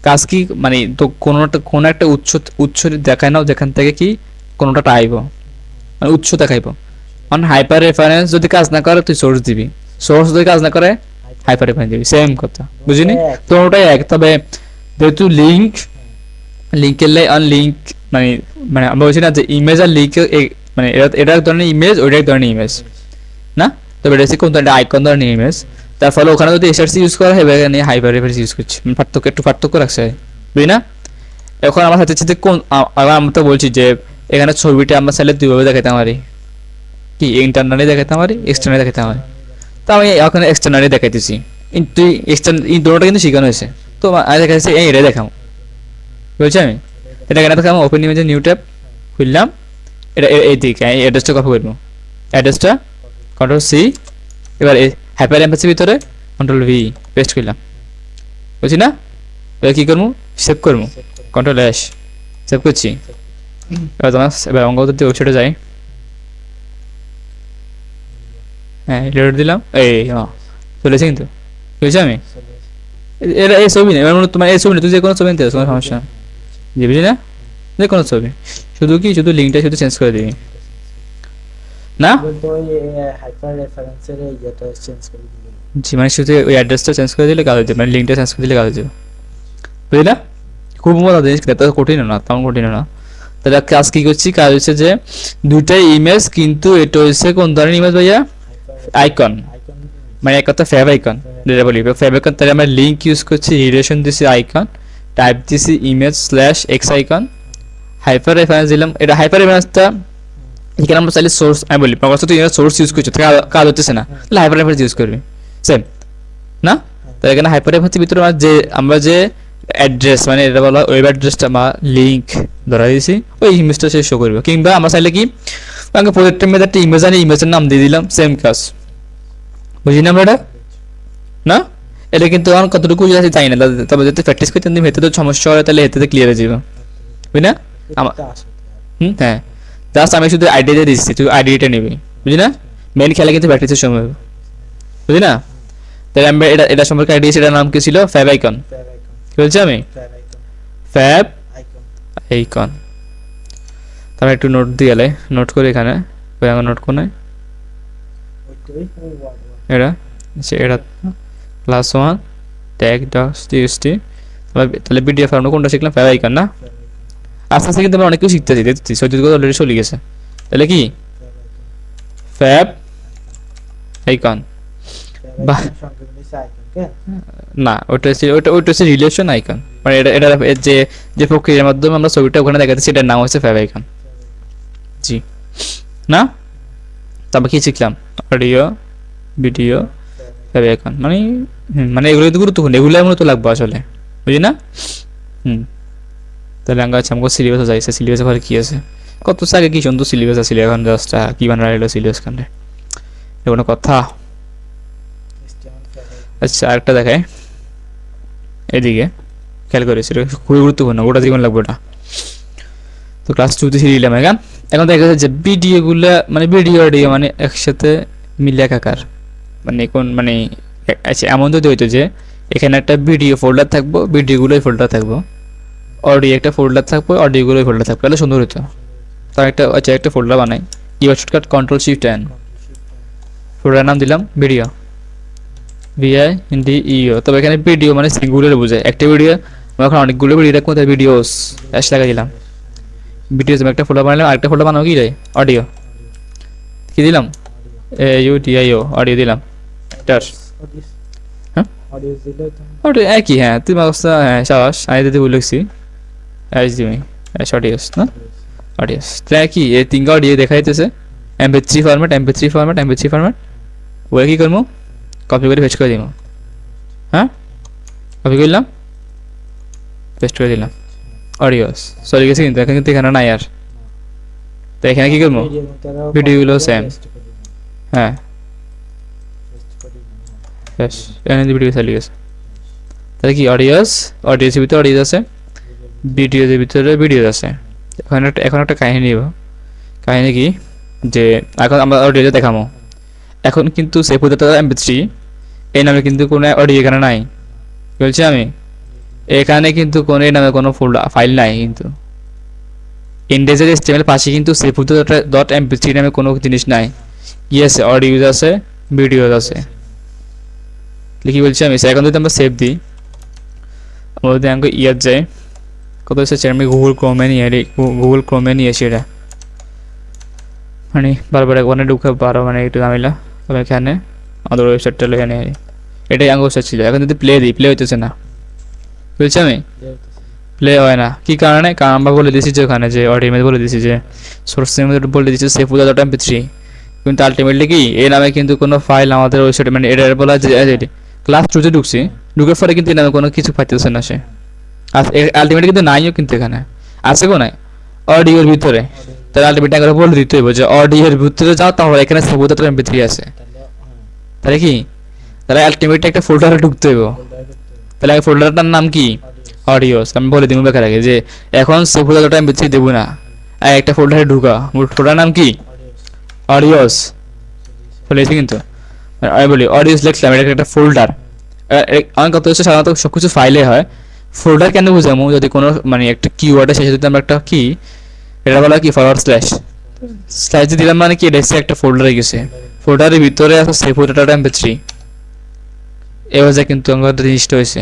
কাজ কি মানে তো কোনো একটা উৎস দেখায় নাও, যেখান থেকে কি কোনোটা আইব, মানে উৎস দেখাইব। কারণ হাইপার রেফারেন্স যদি কাজ না করে তুই সোর্স দিবি, সোর্স যদি কাজ না করে হাইপার রেফারেন্স দিবি, সেম কথা, বুঝিনি? তোটাই এক, তবে যেহেতু লিঙ্কের লিঙ্ক মানে মানে আমরা বলছি না যে ইমেজ আর লিঙ্ক, মানে এটা এক ধরনের ইমেজ, ওইটা এক ধরনের ইমেজ না, তবে এটা হচ্ছে কোন ধরনের আইকন ধরনের ইমেজ। তার ফলে ওখানে যদি এসআরসি ইউজ করা হয়, এখানে হাইপার রেফারেন্স ইউজ করছি, একটু পার্থক্য রাখছে, বুঝলি না? এখন আমার হাতে হচ্ছে কোন, আমরা তো বলছি যে এখানে ছবিটা আমরা চাইলে দুইভাবে দেখাতে পারি, কি ইন্টারনালি দেখাতে পারি, এক্সটার্নালি দেখাতে পারি। তো আমি এখন এক্সটার্নালি দেখাইতেছি, কিন্তু এই দুটোটা কিন্তু শেখানো হয়েছে, তো আমি দেখাচ্ছি এটা দেখাবো, বুঝছি আমি। এটা কেন দেখাবো, ওপেন ইমেজে নিউ ট্যাব খুললাম, এটা এইদিকে এই অ্যাড্রেসটা কপি করবো, অ্যাড্রেসটা কন্ট্রোল সি, এবার হাইপার এমপ্যাসির ভিতরে কন্ট্রোল ভি পেস্ট করলাম, বুঝছি না? এবার কী করবো, সেভ করবো, কন্ট্রোল এস, সেভ করছি। এবার অঙ্গপদ্ধতি ওয়েবসাইটে যাই, হ্যাঁ রিলোড দিলাম, এই চলেছে কিন্তু, বুঝছি আমি। এটা এই ছবি নেই, এবার তোমার এই ছবি নেই, তুই যে কোনো ছবি নিতে কোনো সমস্যা জি, বুঝলি না? যে কোনো ছবি, শুধু লিঙ্কটা শুধু চেঞ্জ করে দিবি না, হাইপার রেফারেন্সের ইয়েটা চেঞ্জ করে দিবে। জি, মানে শুধু ওই অ্যাড্রেসটা চেঞ্জ করে দিলে কাজ হয়ে যাবে, মানে লিঙ্কটা চেঞ্জ করে দিলে কাজ হয়ে যাবে, বুঝলি না? খুব মজা জিনিস, এত কঠিন না, তেমন কঠিন না। তাহলে কাজ কি করছি, কাজ হচ্ছে যে দুইটাই ইমেজ, কিন্তু এটা হচ্ছে কোন ধরনের ইমেজ ভাইয়া, আইকন, মানে এক কথা ফ্যাব আইকন যেটা বলি, ফ্যাব আইকন। তাহলে আমরা লিঙ্ক ইউজ করছি, রিলেশন দিছি আইকন, টাইপ দিছি image slash x icon, hyper reference দিলাম। এটা হাইপার রেফারেন্সটা এখানে আমরা চাইলে সোর্স, আমি বলি তুই সোর্স ইউজ করছো, কাজ হচ্ছে না, তাহলে হাইপার রেফারেন্স ইউজ করবি, সেম না? তাহলে এখানে হাইপার রেফারেন্সের ভিতরে আমরা যে অ্যাড্রেস, মানে এটা বলা ওয়েব অ্যাড্রেসটা বা লিঙ্ক ধরা দিয়েছি, ওই ইমেজটা সে শো করবে। কিংবা আমরা চাইলে কি প্রজেক্টের মধ্যে একটা ইমেজ আনি, ইমেজের নাম দিয়ে দিলাম, সেম কাজ, বুঝি না আমরা এটা না? এটা কিন্তু আমার কতটুকু আছে তাই না, তবে যদি প্র্যাকটিস করতে হেতে তো সমস্যা হয়, তাহলে হেতে ক্লিয়ার হয়ে যাবে, বুঝলি না? হ্যাঁ, জাস্ট আমি শুধু আইডিয়া দিচ্ছি, তুই আইডিয়াটা নিবি, বুঝলি না? মেন খেলা কিন্তু প্র্যাকটিসের সময়, বুঝলি না? তাহলে আমি এটা সম্পর্কে আইডিয়া, সেটার নাম কি ছিল, ফ্যাব আইকন। কি বলছি আমি, ফ্যাব আইকন। তাহলে একটু নোট দিয়ে গেলে নোট করে এখানে নোট কোনে এটা +1 ট্যাগ txt, তাহলে পিডিএফ আমরা কোনটা শিখলাম, ফ্যাব আইকন না? আস্তে আস্তে কিন্তু আমরা অনেক কিছু শিখতেছি, দেখছি সৈয়দ অলরেডি চলে গেছে। তাহলে কি ফ্যাব আইকন, বাহ না, ওটা হচ্ছে রিলেশন আইকন, মানে এটা যে প্রক্রিয়ার মাধ্যমে আমরা ছবিটা ওখানে দেখাচ্ছি, সেটার নাম হচ্ছে ফ্যাব আইকন, জি না? তারপর কি শিখলাম, অডিও ভিডিও ফ্যাব আইকন, মানে এগুলো তো গুরুত্বপূর্ণ, এগুলো মূলত লাগবে আসলে, বুঝলি না? তাহলে আমাকে সিলেবাসে যাইছে, সিলেবাসে ঘরে কি আছে, কত আগে কি সুন্দর সিলেবাস আছিল, এখন জাস্ট কি বানাইলো সিলেবাস কান্ডে, এগুলো কথা। আচ্ছা আরেকটা দেখায় এদিকে, খেয়াল করেছি, এটা খুবই গুরুত্বপূর্ণ, ওটা জীবন লাগবে ওটা। তো ক্লাস 2 তে ছিঁড়ে দিলাম। এখন দেখা যাচ্ছে যে ভিডিওগুলো মানে ভিডিও অডিও মানে একসাথে মিলে একাকার, মানে কোন মানে আচ্ছা এমন যদি হইতো যে এখানে একটা ভিডিও ফোল্ডার থাকবো, ভিডিওগুলোই ফোল্ডার থাকবো, অডিও একটা ফোল্ডার থাকবো, অডিওগুলোই ফোল্ডার থাকবে, তাহলে সুন্দর হতো। তার একটা আচ্ছা একটা ফোল্ডার বানাই, keyboard shortcut control shift N, folder নাম দিলাম ভিডিও, VIDEO। তবে এখানে ভিডিও মানে সিঙ্গুলার বোঝায়, একটা ভিডিও আমরা এখন অনেকগুলো ভিডিও রাখবো, তাই ভিডিওস অ্যাশ লাগা দিলাম। ভিডিওস একটা ফোল্ডার বানালাম, আরেকটা ফোল্ডার বানাবো কি রে, অডিও, কি দিলাম AUDIO, অডিও দিলাম। এটার হ্যাঁ অডিও দিলে তো অডিও একই, হ্যাঁ তুই অবস্থা, হ্যাঁ সাবাস, আমি দিতে বলেছি দিবি অডিওস না, অডিওস তাই কি এই তিনটা অডিও দেখা যাইতেছে MP3 format, MP3 format, MP3 format. ওই কি করবো, কপি করে পেস্ট করে দিব, হ্যাঁ কপি করলাম পেস্ট করে দিলাম, অডিওস চলে গেছে, কিন্তু এখন কিন্তু এখানে নাই আর। তো এখানে কি করবো, ভিডিওগুলো সেম, হ্যাঁ বেশ এখানে ভিডিও চলে গেছে। তাহলে কি অডিওস, অডিওসের ভিতরে অডিওস আছে, ভিডিওর ভিতরে ভিডিও আছে। এখন একটা কাহিনী নিব, কাহিনী কি যে এখন আমরা অডিওতে দেখাবো, এখন কিন্তু সেপুদাটা MP3 এই নামে কিন্তু কোনো অডিও এখানে নাই, বলছি আমি এখানে কিন্তু কোনো এই নামে কোনো ফাইল নাই, কিন্তু ইন্ডেক্সের HTML পাশে কিন্তু sepuda.mp3 নামে কোনো জিনিস নাই, কি আছে অডিওস আছে, ভিডিওস আছে। কি বলছি আমি, এখন যদি আমরা সেভ দিই, আমরা যদি আমাকে ইয়ার যাই, কত এসেছে আমি গুগল ক্রোমে নিয়ে আসি, এটা মানে বারবার ওখানে ঢুকে বারো মানে একটু ঝামেলা। তবে এখানে আমাদের ওয়েবসাইটটা এখানে এটাই আগে ওয়েবসাইট ছিল, এখন যদি প্লে দিই প্লে হইতেছে না, বলছি আমি প্লে হয় না, কি কারণে, কারণ আমরা বলে দিয়েছি যে ওখানে যে অডিও মধ্যে বলে দিয়েছি যে সোর্সের মধ্যে বলে দিয়েছি sepuda.mp3, কিন্তু আলটিমেটলি কি এই নামে কিন্তু কোনো ফাইল আমাদের ওয়েবসাইটে মানে এটা বলা যে ক্লাস 2 তে ঢুকছি, ঢুকার পরে কিন্তু এই নামে কোনো কিছু পাইতেছে না সে, আর আলটিমেটলি কিন্তু নাইও, কিন্তু এখানে আছে কোনায় অডিওর ভিতরে। তাহলে আলটিমেটলি একবার বলে দিতে হবে যে অডিওর ভিতরে যাও, তাহলে এখানে sepuda.mp3 আছে, তাহলে কি তাহলে আলটিমেটলি একটা ফোল্ডারে ঢুকতে হবে। তাহলে ফোল্ডারটার নাম কি, অডিওস। আমি বলে দিব বেকার আগে যে এখন sepuda.mp3 দেবো না, একটা ফোল্ডারে ঢুকা, ফোল্ডার নাম কি অডিওস, বলেছি কিন্তু আমি বলি অডিওস লিখলাম, এটা একটা ফোল্ডার। আমার কথা হচ্ছে সাধারণত সবকিছু ফাইলে হয়, ফোল্ডার কেন বুঝামো, যদি কোনো মানে একটা কিওয়ার্ডের শেষে যদি আমরা একটা কি এটা বলা কি ফরওয়ার্ড স্ল্যাশ দিলাম, মানে কি এটা একটা ফোল্ডারে গেছে, ফোল্ডারের ভিতরে আছে sepuda.mp3, এই হচ্ছে কিন্তু আমাদের জিনিসটা হয়েছে,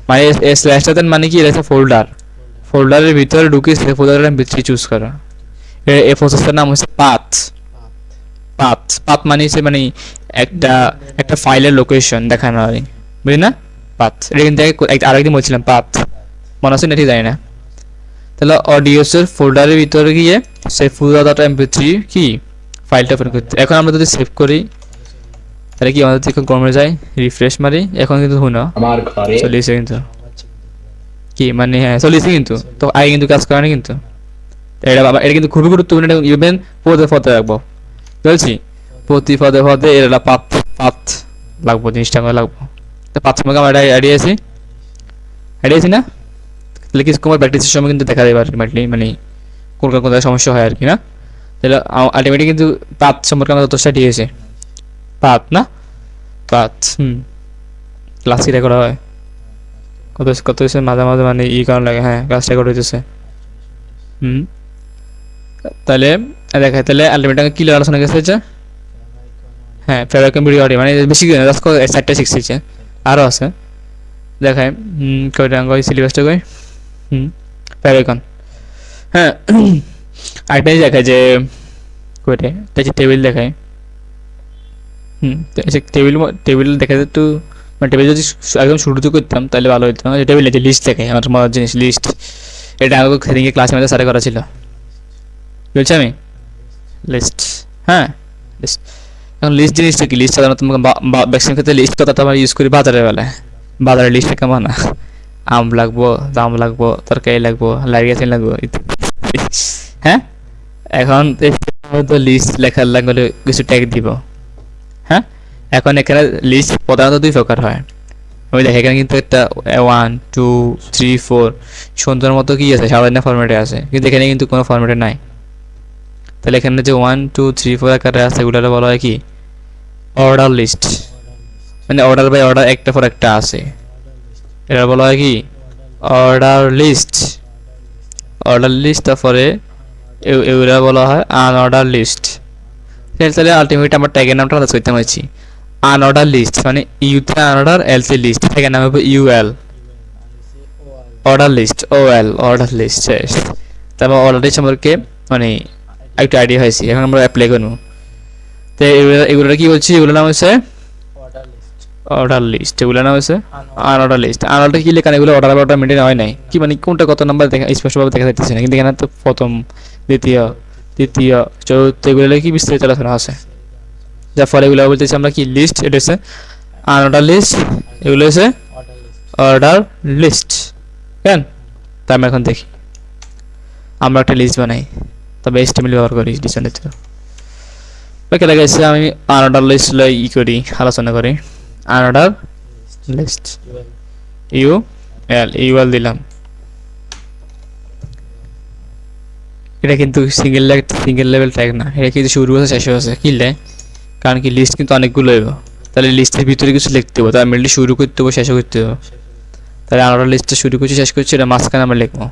মানে এই স্ল্যাশটাতে মানে কি এটা ফোল্ডার, ফোল্ডারের ভিতরে ঢুকে sepuda.mp3 চুজ করা। এই প্রসেসটার নাম হচ্ছে পাথ। পাথ মানে হচ্ছে মানে একটা ফাইলের লোকেশন দেখানো হয়, বুঝলি না, পাথ। এটা কিন্তু আরেকদিন বলছিলাম পাথ, মনে আছে না ঠিক জানি না। তাহলে অডিওসের ফোল্ডারের ভিতরে গিয়ে sepuda.mp3 কি ফাইলটা ওপেন করতে। এখন আমরা যদি সেভ করি তাহলে কি আমাদের থেকে কমে যায়, রিফ্রেশ মারি, এখন কিন্তু হুনো আমার ঘরে চলেছে কিন্তু কি মানে, হ্যাঁ চলেছে কিন্তু, তো আগে কিন্তু কাজ করে না কিন্তু। এটা কিন্তু খুবই গুরুত্বপূর্ণ, ইভেন পদে রাখবো বলছি, প্রতি পদে এটা পাথ লাগবো, জিনিসটা আমার লাগবো। তো পাথ সময় আমার আইডিয়া আছি না, তাহলে কিছু তোমার প্র্যাকটিসের সময় কিন্তু দেখা যাবে আলটিমেটলি, মানে কোথায় সমস্যা হয় আর কি না। তাহলে আলটিমেটলি কিন্তু পাথ সম্পর্কে আমরা যথেষ্ট দিয়েছে, পাথ না পাথ, ক্লাস কি রেকর্ড হয় কত হয়েছে মাঝে মাঝে মানে কারণ লাগে, হ্যাঁ ক্লাস রেকর্ড হইতেছে। তাহলে দেখায়, তাহলে আলটিমেটলি কি আলোচনা গেছে, হ্যাঁ ফেভারিট ভিডিও অডিও মানে বেশি চারটা শিখছে, আরও আছে দেখায়, কয়টা কই সিলেবাসটা কই, ফেভারিকন, হ্যাঁ আরেকটাই দেখায় যে কয়টা টেবিল দেখায়, টেবিল দেখা যায় একটু, মানে টেবিল যদি একদম শুরুতে করতাম তাহলে ভালো হতো। টেবিল যে লিস্ট দেখায়, আমার মজার জিনিস লিস্ট, এটা আমাকে সেদিনকে ক্লাসের মধ্যে সারে করা ছিল, বলছি আমি লিস্ট, হ্যাঁ লিস্ট। এখন লিস্ট জিনিসটা কি, লিস্ট সাধারণত ম্যাক্সিমাম ক্ষেত্রে লিস্ট কথাটা আমরা ইউজ করি বাজারের বেলায়, বাজারের লিস্টটা কেমন না, আম লাগবো, দাম লাগবো, তরকারি লাগবো, লাইগেশন লাগবো, হ্যাঁ। এখন তো লিস্ট লেখার লাগলে কিছু ট্যাগ দিব, হ্যাঁ এখন এখানে লিস্ট প্রধানত দুই প্রকার হয়। আমি দেখি এখানে কিন্তু একটা 1 2 3 4 সুন্দর মতো কি আছে, সাজানো ফরম্যাটে আছে, কিন্তু এখানে কিন্তু কোনো ফরম্যাটে নাই। তাহলে এখানে যে 1 2 3 4 আকারে আছে এগুলো বলা হয় কি অর্ডার লিস্ট, মানে অর্ডার বাই অর্ডার একটা পর একটা আছে, এটা বলা হয় কি অর্ডার লিস্ট। অর্ডার লিস্ট, তারপরে এগুলা বলা হয় আনঅর্ডার লিস্ট। তাহলে আলটিমেট আমার ট্যাগের নামটা আলাদা করতে পারছি। আনঅর্ডার লিস্ট মানে ইউতে আনঅর্ডার, এলতে লিস্ট, ট্যাগের নাম হবে UL, order list, OL order list. তারপর অর্ডার লিস্ট সম্পর্কে মানে একটা আইডিয়া হয়েছে, এখন আমরা অ্যাপ্লাই করবো। তো এগুলো কি বলছি, এগুলোর নাম হচ্ছে অর্ডার লিস্ট, অর্ডার লিস্ট, এগুলোর নাম হচ্ছে আনঅর্ডার লিস্ট। আনঅর্ডার কি লেখা, এগুলো অর্ডার অর্ডার মেনটেন হয় নাই, কি মানে কোনটা কত নাম্বার দেখা স্পষ্টভাবে দেখা যাচ্ছে না, কিন্তু এখানে তো প্রথম দ্বিতীয় তৃতীয় চতুর্থ এগুলো কি বিস্তারিত আলোচনা আছে, যার ফলে এগুলো বলতেছি আমরা কি লিস্ট, এটা হচ্ছে আনঅর্ডার লিস্ট, এগুলো হচ্ছে অর্ডার লিস্ট। Order list. কেন তা আমি এখন দেখি, আমরা একটা লিস্ট বানাই, তবে HTML ব্যবহার করি ডিজাইনের তো। ওকে লাগাইছে, আমি আনঅর্ডার লিস্ট ই করি, আলোচনা করি। আনঅর্ডার লিস্ট ইউএল দিলাম। এটা কিন্তু সিঙ্গেল লেভেল ট্যাগ না, এটা কিন্তু শুরু হচ্ছে শেষ হচ্ছে কিনলে, কারণ কি লিস্ট কিন্তু অনেকগুলো হইব, তাহলে লিস্টের ভিতরে কিছু লিখতে হবে, তার মেনলি শুরু করতে হবে শেষও করতে হবে। তাহলে আমরা লিস্টটা শুরু করছি শেষ করছি, এটা মাঝখানে আমরা লিখবো,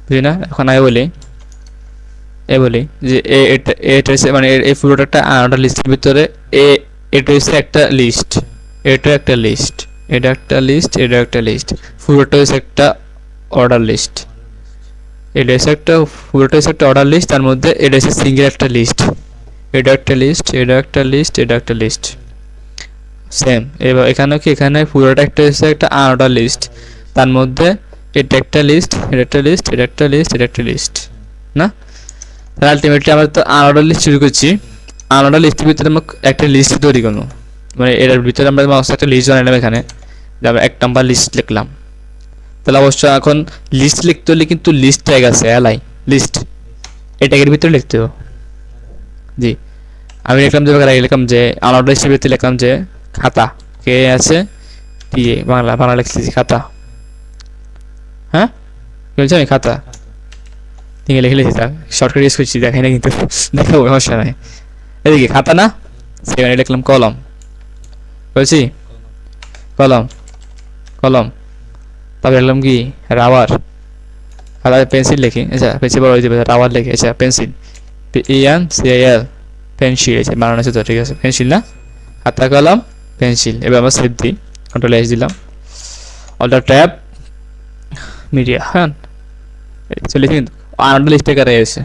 বুঝলি না? এখন আমি বলি যে এটা হচ্ছে মানে এই পুরোটা একটা আলাদা লিস্টের ভিতরে এটা হচ্ছে একটা লিস্ট, এটা একটা লিস্ট, এটা একটা লিস্ট, এটা একটা লিস্ট, পুরোটা হচ্ছে একটা অর্ডার লিস্ট। এটা হচ্ছে একটা পুরোটা হচ্ছে একটা অর্ডার লিস্ট, তার মধ্যে এটা হচ্ছে সিঙ্গেল একটা লিস্ট, এটা একটা লিস্ট, এটা একটা লিস্ট, এটা একটা লিস্ট, সেম। এবার এখানেও কি, এখানে পুরোটা একটা হচ্ছে একটা আনঅর্ডার লিস্ট, তার মধ্যে এটা একটা লিস্ট, এটা একটা লিস্ট, এটা একটা লিস্ট, এটা একটা লিস্ট, না? তাহলে আলটিমেটলি আমরা তো আনঅর্ডার লিস্ট শুরু করছি, আনঅর্ডার লিস্টের ভিতরে আমরা একটা লিস্ট তৈরি করবো, মানে এর ভিতরে আমরা একটা লিস্ট বানালাম, এখানে যে আমরা 1 নাম্বার লিস্ট লিখলাম। তাহলে অবশ্যই এখন লিস্ট লিখতে হলে কিন্তু লিস্ট ট্যাগ আছে, এলআই লিস্ট, এই ট্যাগের ভিতরে লিখতে হবে। জি, আমি লিখলাম যে লিখলাম যে আনঅর্ডার লিস্টের ভিতরে লিখলাম যে খাতা, কে আছে টিএ, বাংলা লিখছি খাতা। হ্যাঁ কি বলছি আমি, খাতা ঠিক লিখে লিখছি, তা শর্টকাট ইউজ করছি, দেখাই না কিন্তু দেখাবো, সমস্যা নাই। এদিকে খাতা না, সেখানে লিখলাম কলম, বলছি কলম কলম। তারপরে লিখলাম কি রাবার, খাতা পেন্সিল লিখি, আচ্ছা পেন্সিল বড় হয়ে যাবে, রাবার লিখি, আচ্ছা পেন্সিল PENCIL পেন্সিল, আচ্ছা বানানো আছে তো, ঠিক আছে পেন্সিল না, খাতা কলম পেন্সিল। এবার আমরা সেভ দিই, কন্ট্রোল S দিলাম, অল্টার ট্যাব মিডিয়া, হ্যাঁ চলেছে কিন্তু আনঅর্ডার লিস্ট আকারে এসে,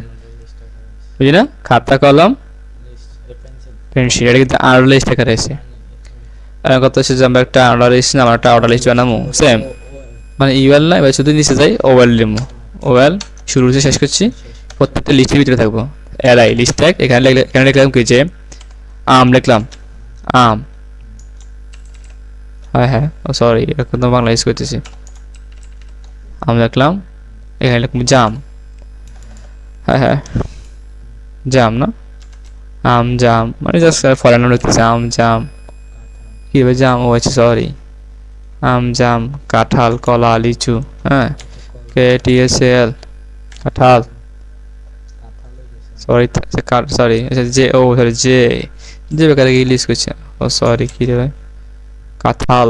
বুঝলি না? খাতা কলম পেন্সিল, এটা কিন্তু আনঅর্ডার লিস্ট আকারে এসে। কত হচ্ছে যে আমরা একটা অর্ডার লিস্ট না, আমরা একটা অর্ডার লিস্ট বানাবো, সেম মানে ইউএল না, এবার শুধু নিচে যাই ওএল লিখবো, ওএল শুরু হচ্ছে শেষ করছি, প্রত্যেকটা লিস্টের ভিতরে থাকবো এলআই লিস্ট ট্যাগ। এখানে লিখলাম কি যে আম লিখলাম, আম, হ্যাঁ ও সরি এখন তো বাংলা ইউজ করতেছি, আম লিখলাম, এখানে লিখলাম জাম, হ্যাঁ জাম না, আম জাম মানে জাস্ট ফরেন নাম লিখতেছি, আম জাম, কি হবে জাম, ও আচ্ছা সরি, আম জাম, কাঁঠাল কলা লিচু, হ্যাঁ KTSL কাঁঠাল, সরি সরি আচ্ছা যে ও সরি যে বেকার ইংলিশ করছে, ও সরি কি রে ভাই, কাঁঠাল,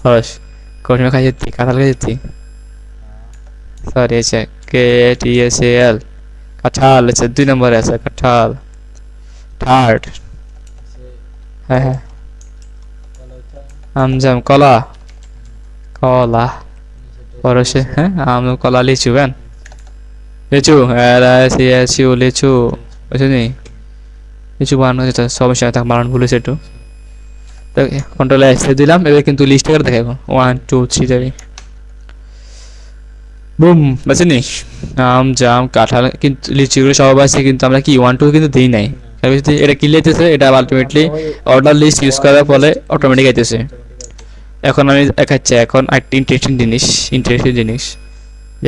হস কোন খাই যেতি, কাঁঠাল খাই যেতি, সরি আচ্ছা KTSL কাঁঠাল, আচ্ছা 2 নম্বরে আছে কাঁঠাল, থার্ড, হ্যাঁ আম জাম কলা, কলা পরশে, হ্যাঁ আম কলা লিচু, কেন লিচু, লিচু বুঝলি, লিচু বানানো যেটা সমস্যা থাক, বানানো ভুলেছে একটু, তো কন্ট্রোল S দিলাম। এবার কিন্তু লিস্ট করে দেখাবো 1 2 3 4 বুম, বুঝলি আম জাম কাঁঠাল, কিন্তু লিচুগুলো সব আছে, কিন্তু আমরা কি 1 2 কিন্তু দিই নাই, এটা কি লিখতেছে, এটা আলটিমেটলি অর্ডার লিস্ট ইউজ করার ফলে অটোমেটিক আইতেছে। এখন আমি দেখাচ্ছি, এখন একটা ইন্টারেস্টিং জিনিস,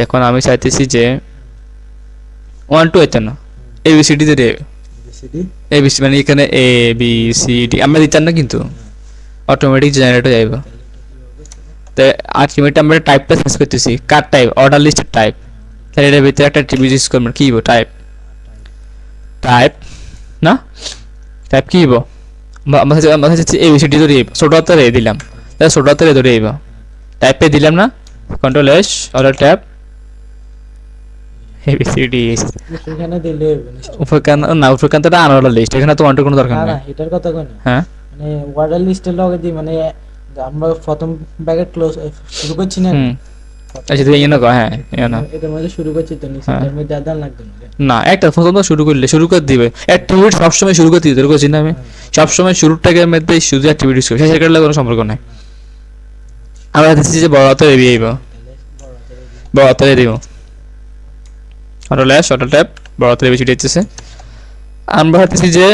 এখন আমি চাইতেছি যে 1 2 এটা না ABCD তে ABCD এ বি সি মানে এখানে এ বি সি ডি আমরা দিতাম না, কিন্তু অটোমেটিক জেনারেট হয়ে যাবে। তো আলটিমেটলি আমরা টাইপটা চেঞ্জ করতেছি, কার টাইপ, অর্ডার লিস্টের টাইপ। তাহলে এটার ভিতরে একটা ট্রিবিউট ইউজ করবেন, কি টাইপ, টাইপ না টাইপ কি আমরা হচ্ছে এ বি সি ডি ধরে ছোট হাতের এ দিলাম, তাহলে ছোট হাতের এ ধরে এইবা টাইপে দিলাম না, কন্ট্রোল এস অর্ডার ট্যাব এ বি সি ডি সেখানে দিলে হবে না। উপরকান্তটা আনঅর্ডার লিস্ট, এখানে তো ওয়ান্টের কোনো দরকার না নেই। এটার কথা কই না, হ্যাঁ মানে অর্ডার লিস্টের লগে দি মানে আমরা প্রথম ব্র্যাকেট ক্লোজ শুরু করছি না, হুম আচ্ছা তুই না হ্যাঁ না এটার মধ্যে শুরু করছি তো নিচে হ্যাঁ। এটার মধ্যে আদান লাগবে না। না একটা প্রথম শুরু করলে শুরু করে দিবে অ্যাক্টিভিটি সবসময় শুরু করতে দিতে করছি না আমি, সবসময় শুরুর টাকের মধ্যে শুধু অ্যাক্টিভিটিস করি, শেষের কাটলে কোনো সম্পর্ক নাই। আমরা দেখছি যে বড় হাতের এবি আইব, বড় হাতের এ দিব কন্ট্রোল এস অটো ট্যাব বড় হাতের এবি ছুটে যাচ্ছে। আমরা ভাবতেছি যে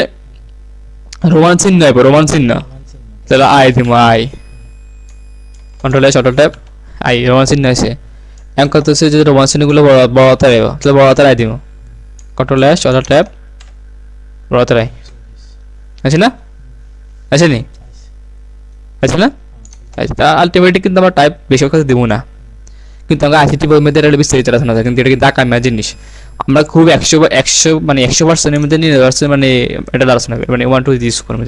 রোমান চিহ্ন আইব, রোমান চিহ্ন, তাহলে আই দিব I, control S auto tab I, Roman চিহ্ন আছে। এখন কথা হচ্ছে যে রোমান চিহ্নগুলো বড় হাতের আইব, তাহলে বড় হাতের আই দিব, কন্ট্রোল এস অটো ট্যাব বড় হাতের আই। আছে না, আছে নি, আছে না, আচ্ছা আলটিমেটলি কিন্তু আমরা টাইপ বেশি কথা দিব না, কিন্তু আমরা আইসিটি বইয়ের মধ্যে এটা বিস্তারিত আলোচনা আছে, কিন্তু এটা কিন্তু আকামা জিনিস। আমরা খুব 100 মানে 100%-এর মধ্যে 99% মানে এটা আলোচনা করি, মানে 1 2 ইউজ করবো।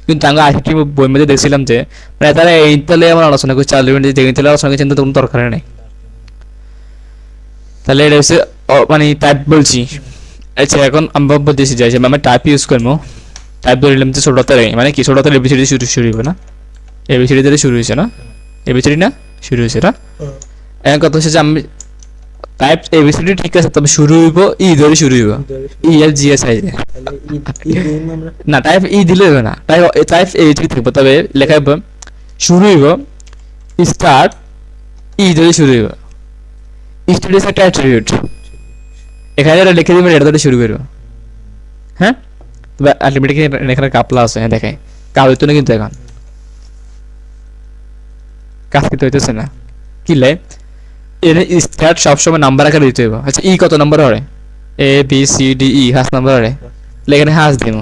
কিন্তু আমরা আইসিটি বইয়ের মধ্যে দেখছিলাম যে মানে তারা এই তাহলে আমরা আলোচনা করছি, আলটিমেটলি যে তাহলে আলোচনা করছি, কিন্তু কোনো দরকার নেই। তাহলে এটা হচ্ছে মানে টাইপ বলছি। আচ্ছা এখন আমরা বলতেছি যে আমরা টাইপ ইউজ করবো, টাইপ ধরে নিলাম যে ছোট হাতের মানে কি ছোট হাতের এবিসিডি শুরু হবে না, এবিসিডি ধরে শুরু হয়েছে না, এবিসিডি না শুরু হয়েছে না। এখন কথা হচ্ছে যে আমি টাইপ এবিসিডি ঠিক আছে, তবে শুরু হইব ই ধরে শুরু হইব, ই আর জি এস আই তাহলে ই দিন আমরা না, টাইপ ই দিলে হবে না, টাইপ এবিসিডি থাকবে, তবে লেখা হবে শুরু হইব স্টার্ট ই ধরে শুরু হইব, স্টার্ট ইজ একটা অ্যাট্রিবিউট, এখানে এটা লিখে দিবেন এটা ধরে শুরু করব। হ্যাঁ তবে আলটিমেটলি এখানে কাপলা আছে, হ্যাঁ দেখাই কাজ হইতো না, কিন্তু এখন কাজ কিন্তু হইতেছে না, কি লাই এর স্টার্ট সবসময় নাম্বার আকারে দিতে হবে। আচ্ছা ই কত নাম্বার হবে, A B C D E hash number হবে, এখানে হাস দিব,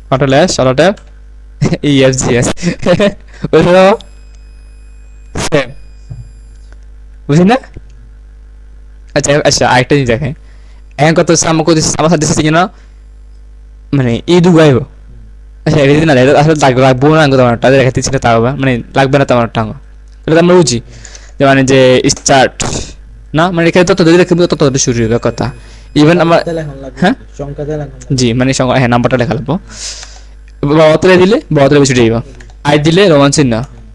কন্ট্রোল এস অটোটা ই এফ জি এস বুঝলো, সেম বুঝলি না। আচ্ছা আচ্ছা আরেকটা জিনিস দেখেন, এখন কত হচ্ছে আমাকে আমার সাথে দিচ্ছে কিনা মানে ই ডুবাইব। আচ্ছা এটা যদি না আসলে লাগবো না তোমারটা দেখাচ্ছি না, তাও মানে লাগবে না তোমার টাঙ্গ, এটা তো আমরা বুঝি যে মানে যে স্টার্ট না, মানে এখানে তত যদি লিখে তত শুরু হবে কথা। ইভেন আমার লেখন লাগবে, হ্যাঁ সংখ্যাতে লেখন লাগবে। জি মানে হ্যাঁ নাম্বারটা লেখা লাগবো, বড়তরে দিলে বড়তরে বেশি দিব, আই দিলে রোমান চিহ্ন,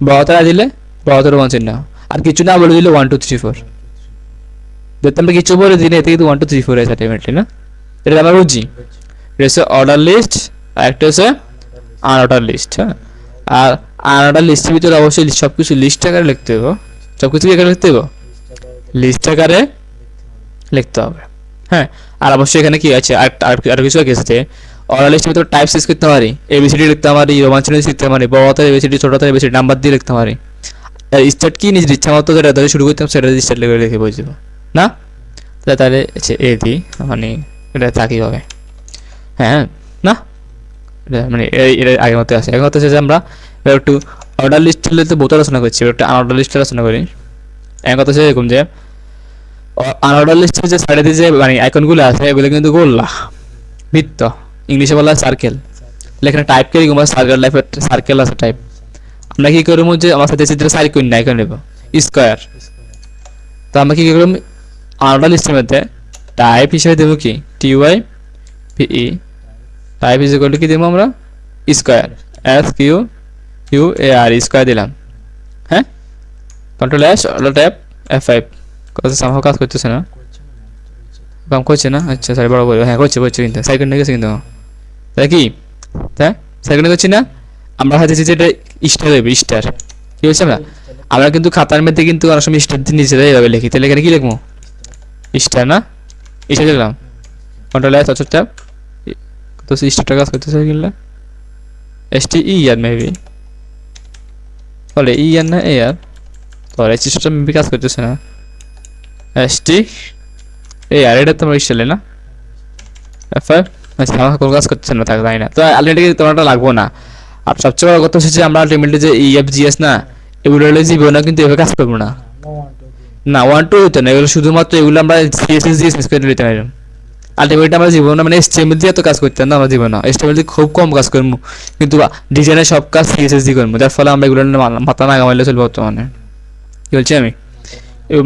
বড়তরে দিলে বড়তরে রোমান চিহ্ন, আর কিছু না বলে দিলে 1 2 3 4 দেখতে আমরা কিছু বলে দিলে এতে কিন্তু 1 2 3 4 আছে আলটিমেটলি না, এটা আমরা বুঝি। এটা হচ্ছে অর্ডার লিস্ট আর একটা হচ্ছে আনঅর্ডার লিস্ট। হ্যাঁ আর আনঅর্ডার লিস্টের ভিতরে অবশ্যই সবকিছু লিস্ট আকারে লিখতে হবে, সবকিছু কি আকারে লিখতে হবে, লিস্ট আকারে লিখতে হবে। হ্যাঁ আর অবশ্যই এখানে কি আছে আর কিছু আছে, অর্ডার লিস্টের ভিতরে টাইপ সিলেক্ট করতে পারি, এবিসিডি লিখতে পারি, রোমান চিহ্ন লিখতে পারি, বড় হাতের এবিসিডি ছোট হাতের এবিসিডি নাম্বার দিয়ে লিখতে পারি। স্টার্ট কি নিজের ইচ্ছা মতো যেটা ধরে শুরু করতাম সেটা স্টার্ট লিখে লিখে বুঝবো না, তাহলে এ দি মানে এটা থাকি হবে। হ্যাঁ না এটা মানে এটা আগের মতো আছে। এখন হচ্ছে যে আমরা এবার একটু অর্ডার লিস্টের তো বহুত আলোচনা করছি, এবার একটা আনঅর্ডার লিস্টের আলোচনা করি। এখন কথা হচ্ছে এরকম যে আনঅর্ডার লিস্টের যে সাইডে যে মানে আইকনগুলো আছে এগুলো কিন্তু গোল্লা বৃত্ত, ইংলিশে বলা হয় সার্কেল, এখানে টাইপ করি কিংবা সার্কেল লাইফের সার্কেল আছে টাইপ। আমরা কি করবো যে আমার সাথে চিত্র সার্কেল না আইকন নেব স্কোয়ার, তো আমরা কি করলাম আনঅর্ডার লিস্টের মধ্যে টাইপ হিসেবে দেবো কি T Y P E, type is equal to কি দেবো আমরা square, S Q U A R square দিলাম। হ্যাঁ control S auto tab F5 কত সামহাও কাজ করতেছে না, কাম করছে না। আচ্ছা সরি বড় বড় হ্যাঁ করছে কিন্তু সাইকেল নিয়ে গেছে কিন্তু, তাই কি তাই সাইকেল করছি না। আমরা হয়তো যে এটা স্টার দেবে স্টার, কি হচ্ছে আমরা কিন্তু খাতার মধ্যে কিন্তু অনেক সময় স্টার দিয়ে নিচে এইভাবে লিখি, তাহলে এখানে কি লিখবো স্টার না, স্টার লিখলাম কন্ট্রোল এস অটো ট্যাব তো স্টারটা কাজ করতেছে কিনলে STE আর মেবি বলে ই আর না এ আর, তো রেজিস্টারটা মেবি কাজ করতেছে না, ST এ আর এটা তোমার স্টাইলে না F5 আচ্ছা আমার কোনো কাজ করছে না তাই না, তো আলটিমেটলি তোমারটা লাগবো না। আর সবচেয়ে বড় কথা হচ্ছে যে আমরা আলটিমেটলি যে ইএফজিএস না এগুলো জীবনে কিন্তু এভাবে কাজ করবো না। নো ওয়ান টু না 1 2 হতো না, এগুলো শুধুমাত্র এগুলো আমরা সিএসএস দিয়ে শেষ করে নিতে পারি। আলটিমেটলি আমরা জীবনে মানে HTML দিয়ে এত কাজ করতাম না আমরা জীবনে, HTML দিয়ে খুব কম কাজ করবো, কিন্তু ডিজাইনের সব কাজ সিএসএস দিয়ে করবো, যার ফলে আমরা এগুলো নিয়ে মাথা না ঘামাইলে চলবে বর্তমানে। কি বলছি আমি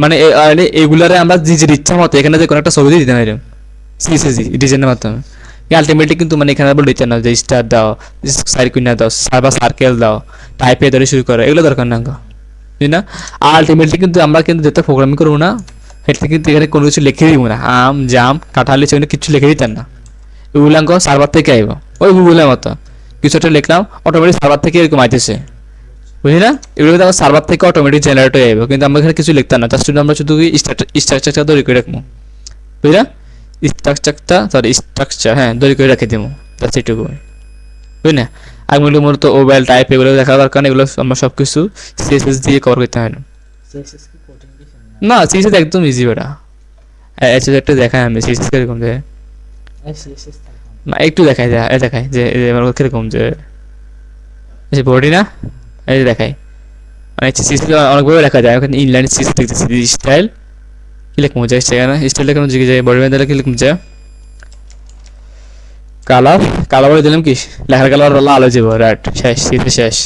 মানে এগুলারে আমরা নিজের ইচ্ছা মতো এখানে যে কোনো একটা ছবি দিয়ে দিতে পারি সিএসএস ডিজাইনের মাধ্যমে। আলটিমেটলি কিন্তু মানে এখানে বলে দিচ্ছে না যে স্টার দাও, সার্কুইনার দাও, সার্কেল দাও, টাইপে ধরে শুরু করো, এগুলো দরকার না গো, বুঝলি না। আলটিমেটলি কিন্তু আমরা কিন্তু যেটা প্রোগ্রামিং করবো না সেটা কিন্তু এখানে কোনো কিছু লিখে দিব না, আম জাম কাঁঠাল সেখানে কিছু লিখে দিতেন না, এগুলাঙ্ক সার্ভার থেকে আইব ওই গুগলের মতো কিছু একটা লিখলাম অটোমেটিক সার্ভার থেকে এরকম আইতেছে, বুঝলি না। এগুলো কিন্তু আমার সার্ভার থেকে অটোমেটিক জেনারেট হয়ে যাবে, কিন্তু আমরা এখানে কিছু লিখতাম না, জাস্ট আমরা শুধু স্ট্রাকচারটা তৈরি করে রাখবো, বুঝলি না। স্ট্রাকচার হ্যাঁ তৈরি করে রেখে দেবো, জাস্ট এইটুকু, বুঝলি না। আর মূলত ওয়েল টাইপ এগুলো দেখা দরকার না, এগুলো আমরা সব কিছু সিএসএস দিয়ে কভার করতে হয় না। সিএসএস কি কোডিং কিছু না সিএসএস একদম ইজি বেটা, একটা দেখায় আমি সিএসএস কিরকম যে না সিএসএস থাকে না একটু দেখায় যায় দেখায় যে আমার কিরকম যে বডি না এই যে দেখায় মানে সিএসএস অনেকভাবে দেখা যায়, ওখানে ইনলাইন সিএসএস দেখতেছি স্টাইল কি লিখবো যায় সেখানে স্টাইল কেমন জিগে যায় বডি মেয়ে কি লিখবো যায় কালার কালার বলে দিলাম কি লেখার কালার লাল হয়ে যাবো রাইট শেষ সিএসএস শেষ।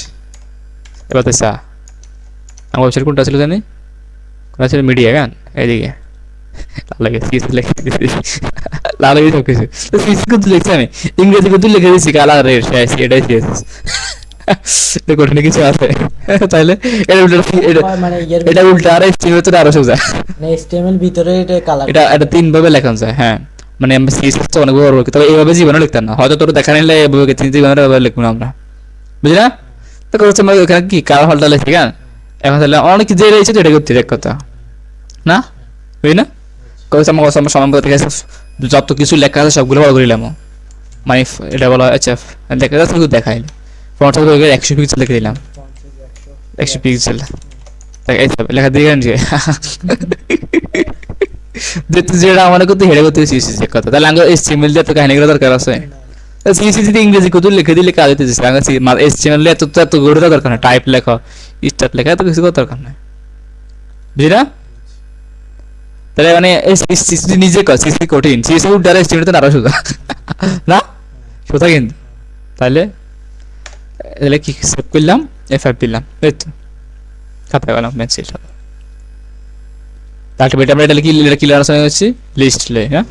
এবার তো চা আমার ওয়েবসাইট কোনটা ছিল জানি কোনটা ছিল মিডিয়া গান এইদিকে লাল লাগে সিএসএস লিখে দিয়েছি লাল লাগে সব কিছু তো সিএসএস কিন্তু লিখছি আমি ইংরেজি কিন্তু লিখে দিয়েছি কালার রেড শেষ এটাই সিএসএস কঠিন কিছু আছে তাইলে এটা উল্টা মানে ইয়ার এটা উল্টা আর HTML তো আরো সোজা, মানে HTML ভিতরে এটা কালার এটা তিন ভাবে লেখা যায় হ্যাঁ, মানে আমরা সিএসএস তো অনেক বড় বড় তবে এইভাবে জীবনে লিখতাম না, হয়তো তোর দেখা নিলে এভাবে তিন জীবনে এভাবে লিখবো না আমরা, বুঝলি না। তো করছে আমরা ওখানে কি কালার ফালটা লিখি গান এখন তাহলে অনেক যে রয়েছে তো এটা করতে এক কথা না, বুঝলি না। করছে আমার সময় মতো দেখে যত কিছু লেখা আছে সবগুলো বড় করে নিলাম, মানে এটা বলা আচ্ছা দেখা যাচ্ছে শুধু দেখাইল ফন্ট সাইজ করে 100 পিক্সেল লিখে দিলাম 100 পিক্সেল লেখা দিয়ে গান যেটা আমার করতে হেরে করতে সিএসএস এর কথা, তাহলে আগে HTML দিয়ে তো কাহিনীগুলো দরকার আছে, সিএসএস দিয়ে ইংরেজি কত লিখে দিলে কাজ হইতেছে, আগে HTML এত এত গড়ে দরকার না, টাইপ লেখা স্টার্ট লেখা এত কিছু দরকার নাই, বুঝলি না। তাহলে মানে সিএসএস নিজে কর সিএসএস কঠিন, সিএসএস দ্বারা HTML তো আরো সোজা না সোজা কিন্তু, তাহলে তাহলে কি সেভ করলাম F5 দিলাম এই তো খাতা গেলাম মেসেজ হবে তাহলে আমরা এটা কি আলোচনা করছি লিস্ট লে হ্যাঁ,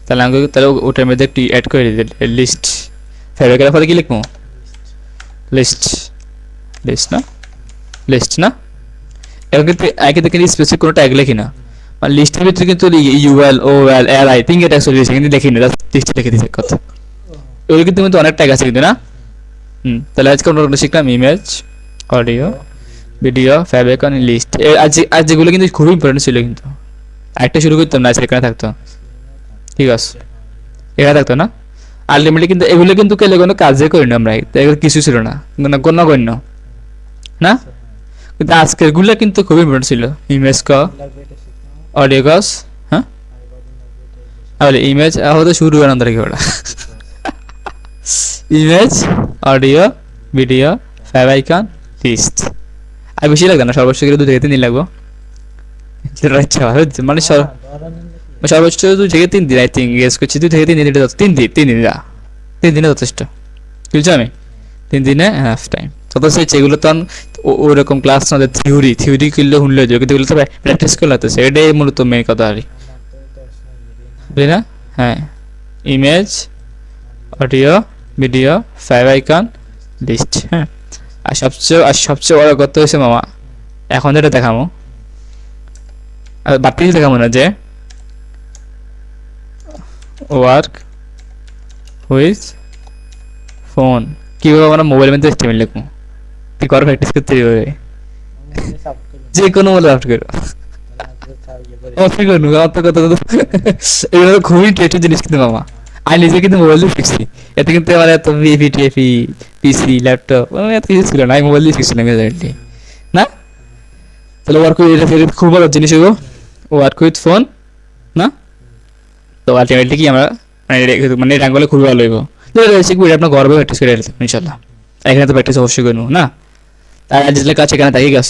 তাহলে আমি তাহলে ওটার মধ্যে একটু অ্যাড করে দিই লিস্ট ফেভারিট করার পরে কি লিখবো লিস্ট লিস্ট না এখন কিন্তু একে থেকে স্পেসিফিক কোনো ট্যাগ লিখি না, মানে লিস্টের ভিতরে কিন্তু ইউএল ওএল এল আই তিনটে ট্যাগ চলে গেছে কিন্তু লিখি না, জাস্ট লিস্ট লিখে দিয়েছে কথা, ওই কিন্তু অনেক ট্যাগ আছে কিন্তু না। তাহলে আজকে আমরা শিখলাম image audio video favourite list, আজ যেগুলো কিন্তু খুবই ইম্পর্টেন্ট ছিল, কিন্তু একটা শুরু করতাম না সেখানে থাকতো ঠিক আছে এখানে থাকতো না, আলটিমেটলি কিন্তু এগুলো কিন্তু কেলে কোনো কাজে করি না আমরা, এগুলো কিছু ছিল না গণ্য না, কিন্তু আজকের গুলো কিন্তু খুবই ইম্পর্টেন্ট ছিল, ইমেজ ক অডিও কস হ্যাঁ তাহলে ইমেজ হয়তো শুরু হয় না কি ওটা image audio video favourite list আর বেশি লাগবে না, সর্বোচ্চ 2 থেকে 3 দিন লাগবে, মানে সর্বোচ্চ 2 থেকে 3 দিন আই থিঙ্ক গেস করছি 2 থেকে 3 দিন, এটা 3 দিনে যথেষ্ট বুঝছো আমি 3 দিনে হাফ টাইম তত সেই যেগুলো তো ওরকম ক্লাস না থিওরি করলে শুনলে কিন্তু এগুলো তো প্র্যাকটিস করলে তো সেটাই মূলত মেন কথা আর বুঝলি না। হ্যাঁ image audio video favourite list হ্যাঁ, আর সবচেয়ে বড় কথা হয়েছে মামা এখন যেটা দেখাবো বাড়তি দেখাবো না যে ওয়ার্ক উইথ ফোন কিভাবে আমরা মোবাইল মধ্যে HTML লিখবো তুই কর প্র্যাকটিস করতে হবে যে কোনো বলে আপনি করো এগুলো খুবই ইন্টারেস্টিং জিনিস কিন্তু মামা আমি নিজে কিন্তু মোবাইল দিয়ে শিখছি, এতে কিন্তু আমার এত ভিটিএফি পিসি ল্যাপটপ এত কিছু ছিল না, আমি মোবাইল দিয়ে শিখছিলাম এক্স্যাক্টলি না। তাহলে ওয়ার্ক উইথ এটা খুব ভালো জিনিস হবো ওয়ার্ক উইথ ফোন না, তো আলটিমেটলি কি আমরা মানে এটা করলে খুবই ভালো হইব শিখবো এটা আপনার গর্বে প্র্যাকটিস করে দিতাম ইনশাল্লাহ এখানে তো প্র্যাকটিস অবশ্যই করবো না তার আজলে ক্লাস এখানে থাকি গাছ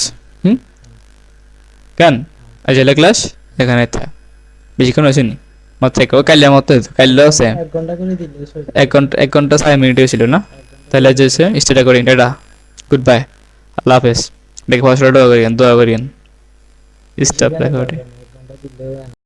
কেন আজলে ক্লাস এখানে থাক বেশিক্ষণ হয়েছেনি মাত্র কাইলে মতো কাইলে আছে 1 ঘন্টা করে দিলে হয়ে 1 ঘন্টা 6 মিনিট ছিল না তাহলে আজ এসে স্টার্ট করি টাটা গুড বাই আল্লাহ হাফেজ দেখে পড়াশোনাটা দোয়া করিয়েন স্টপ রেকর্ডিং যাবে 1 ঘন্টা দিলে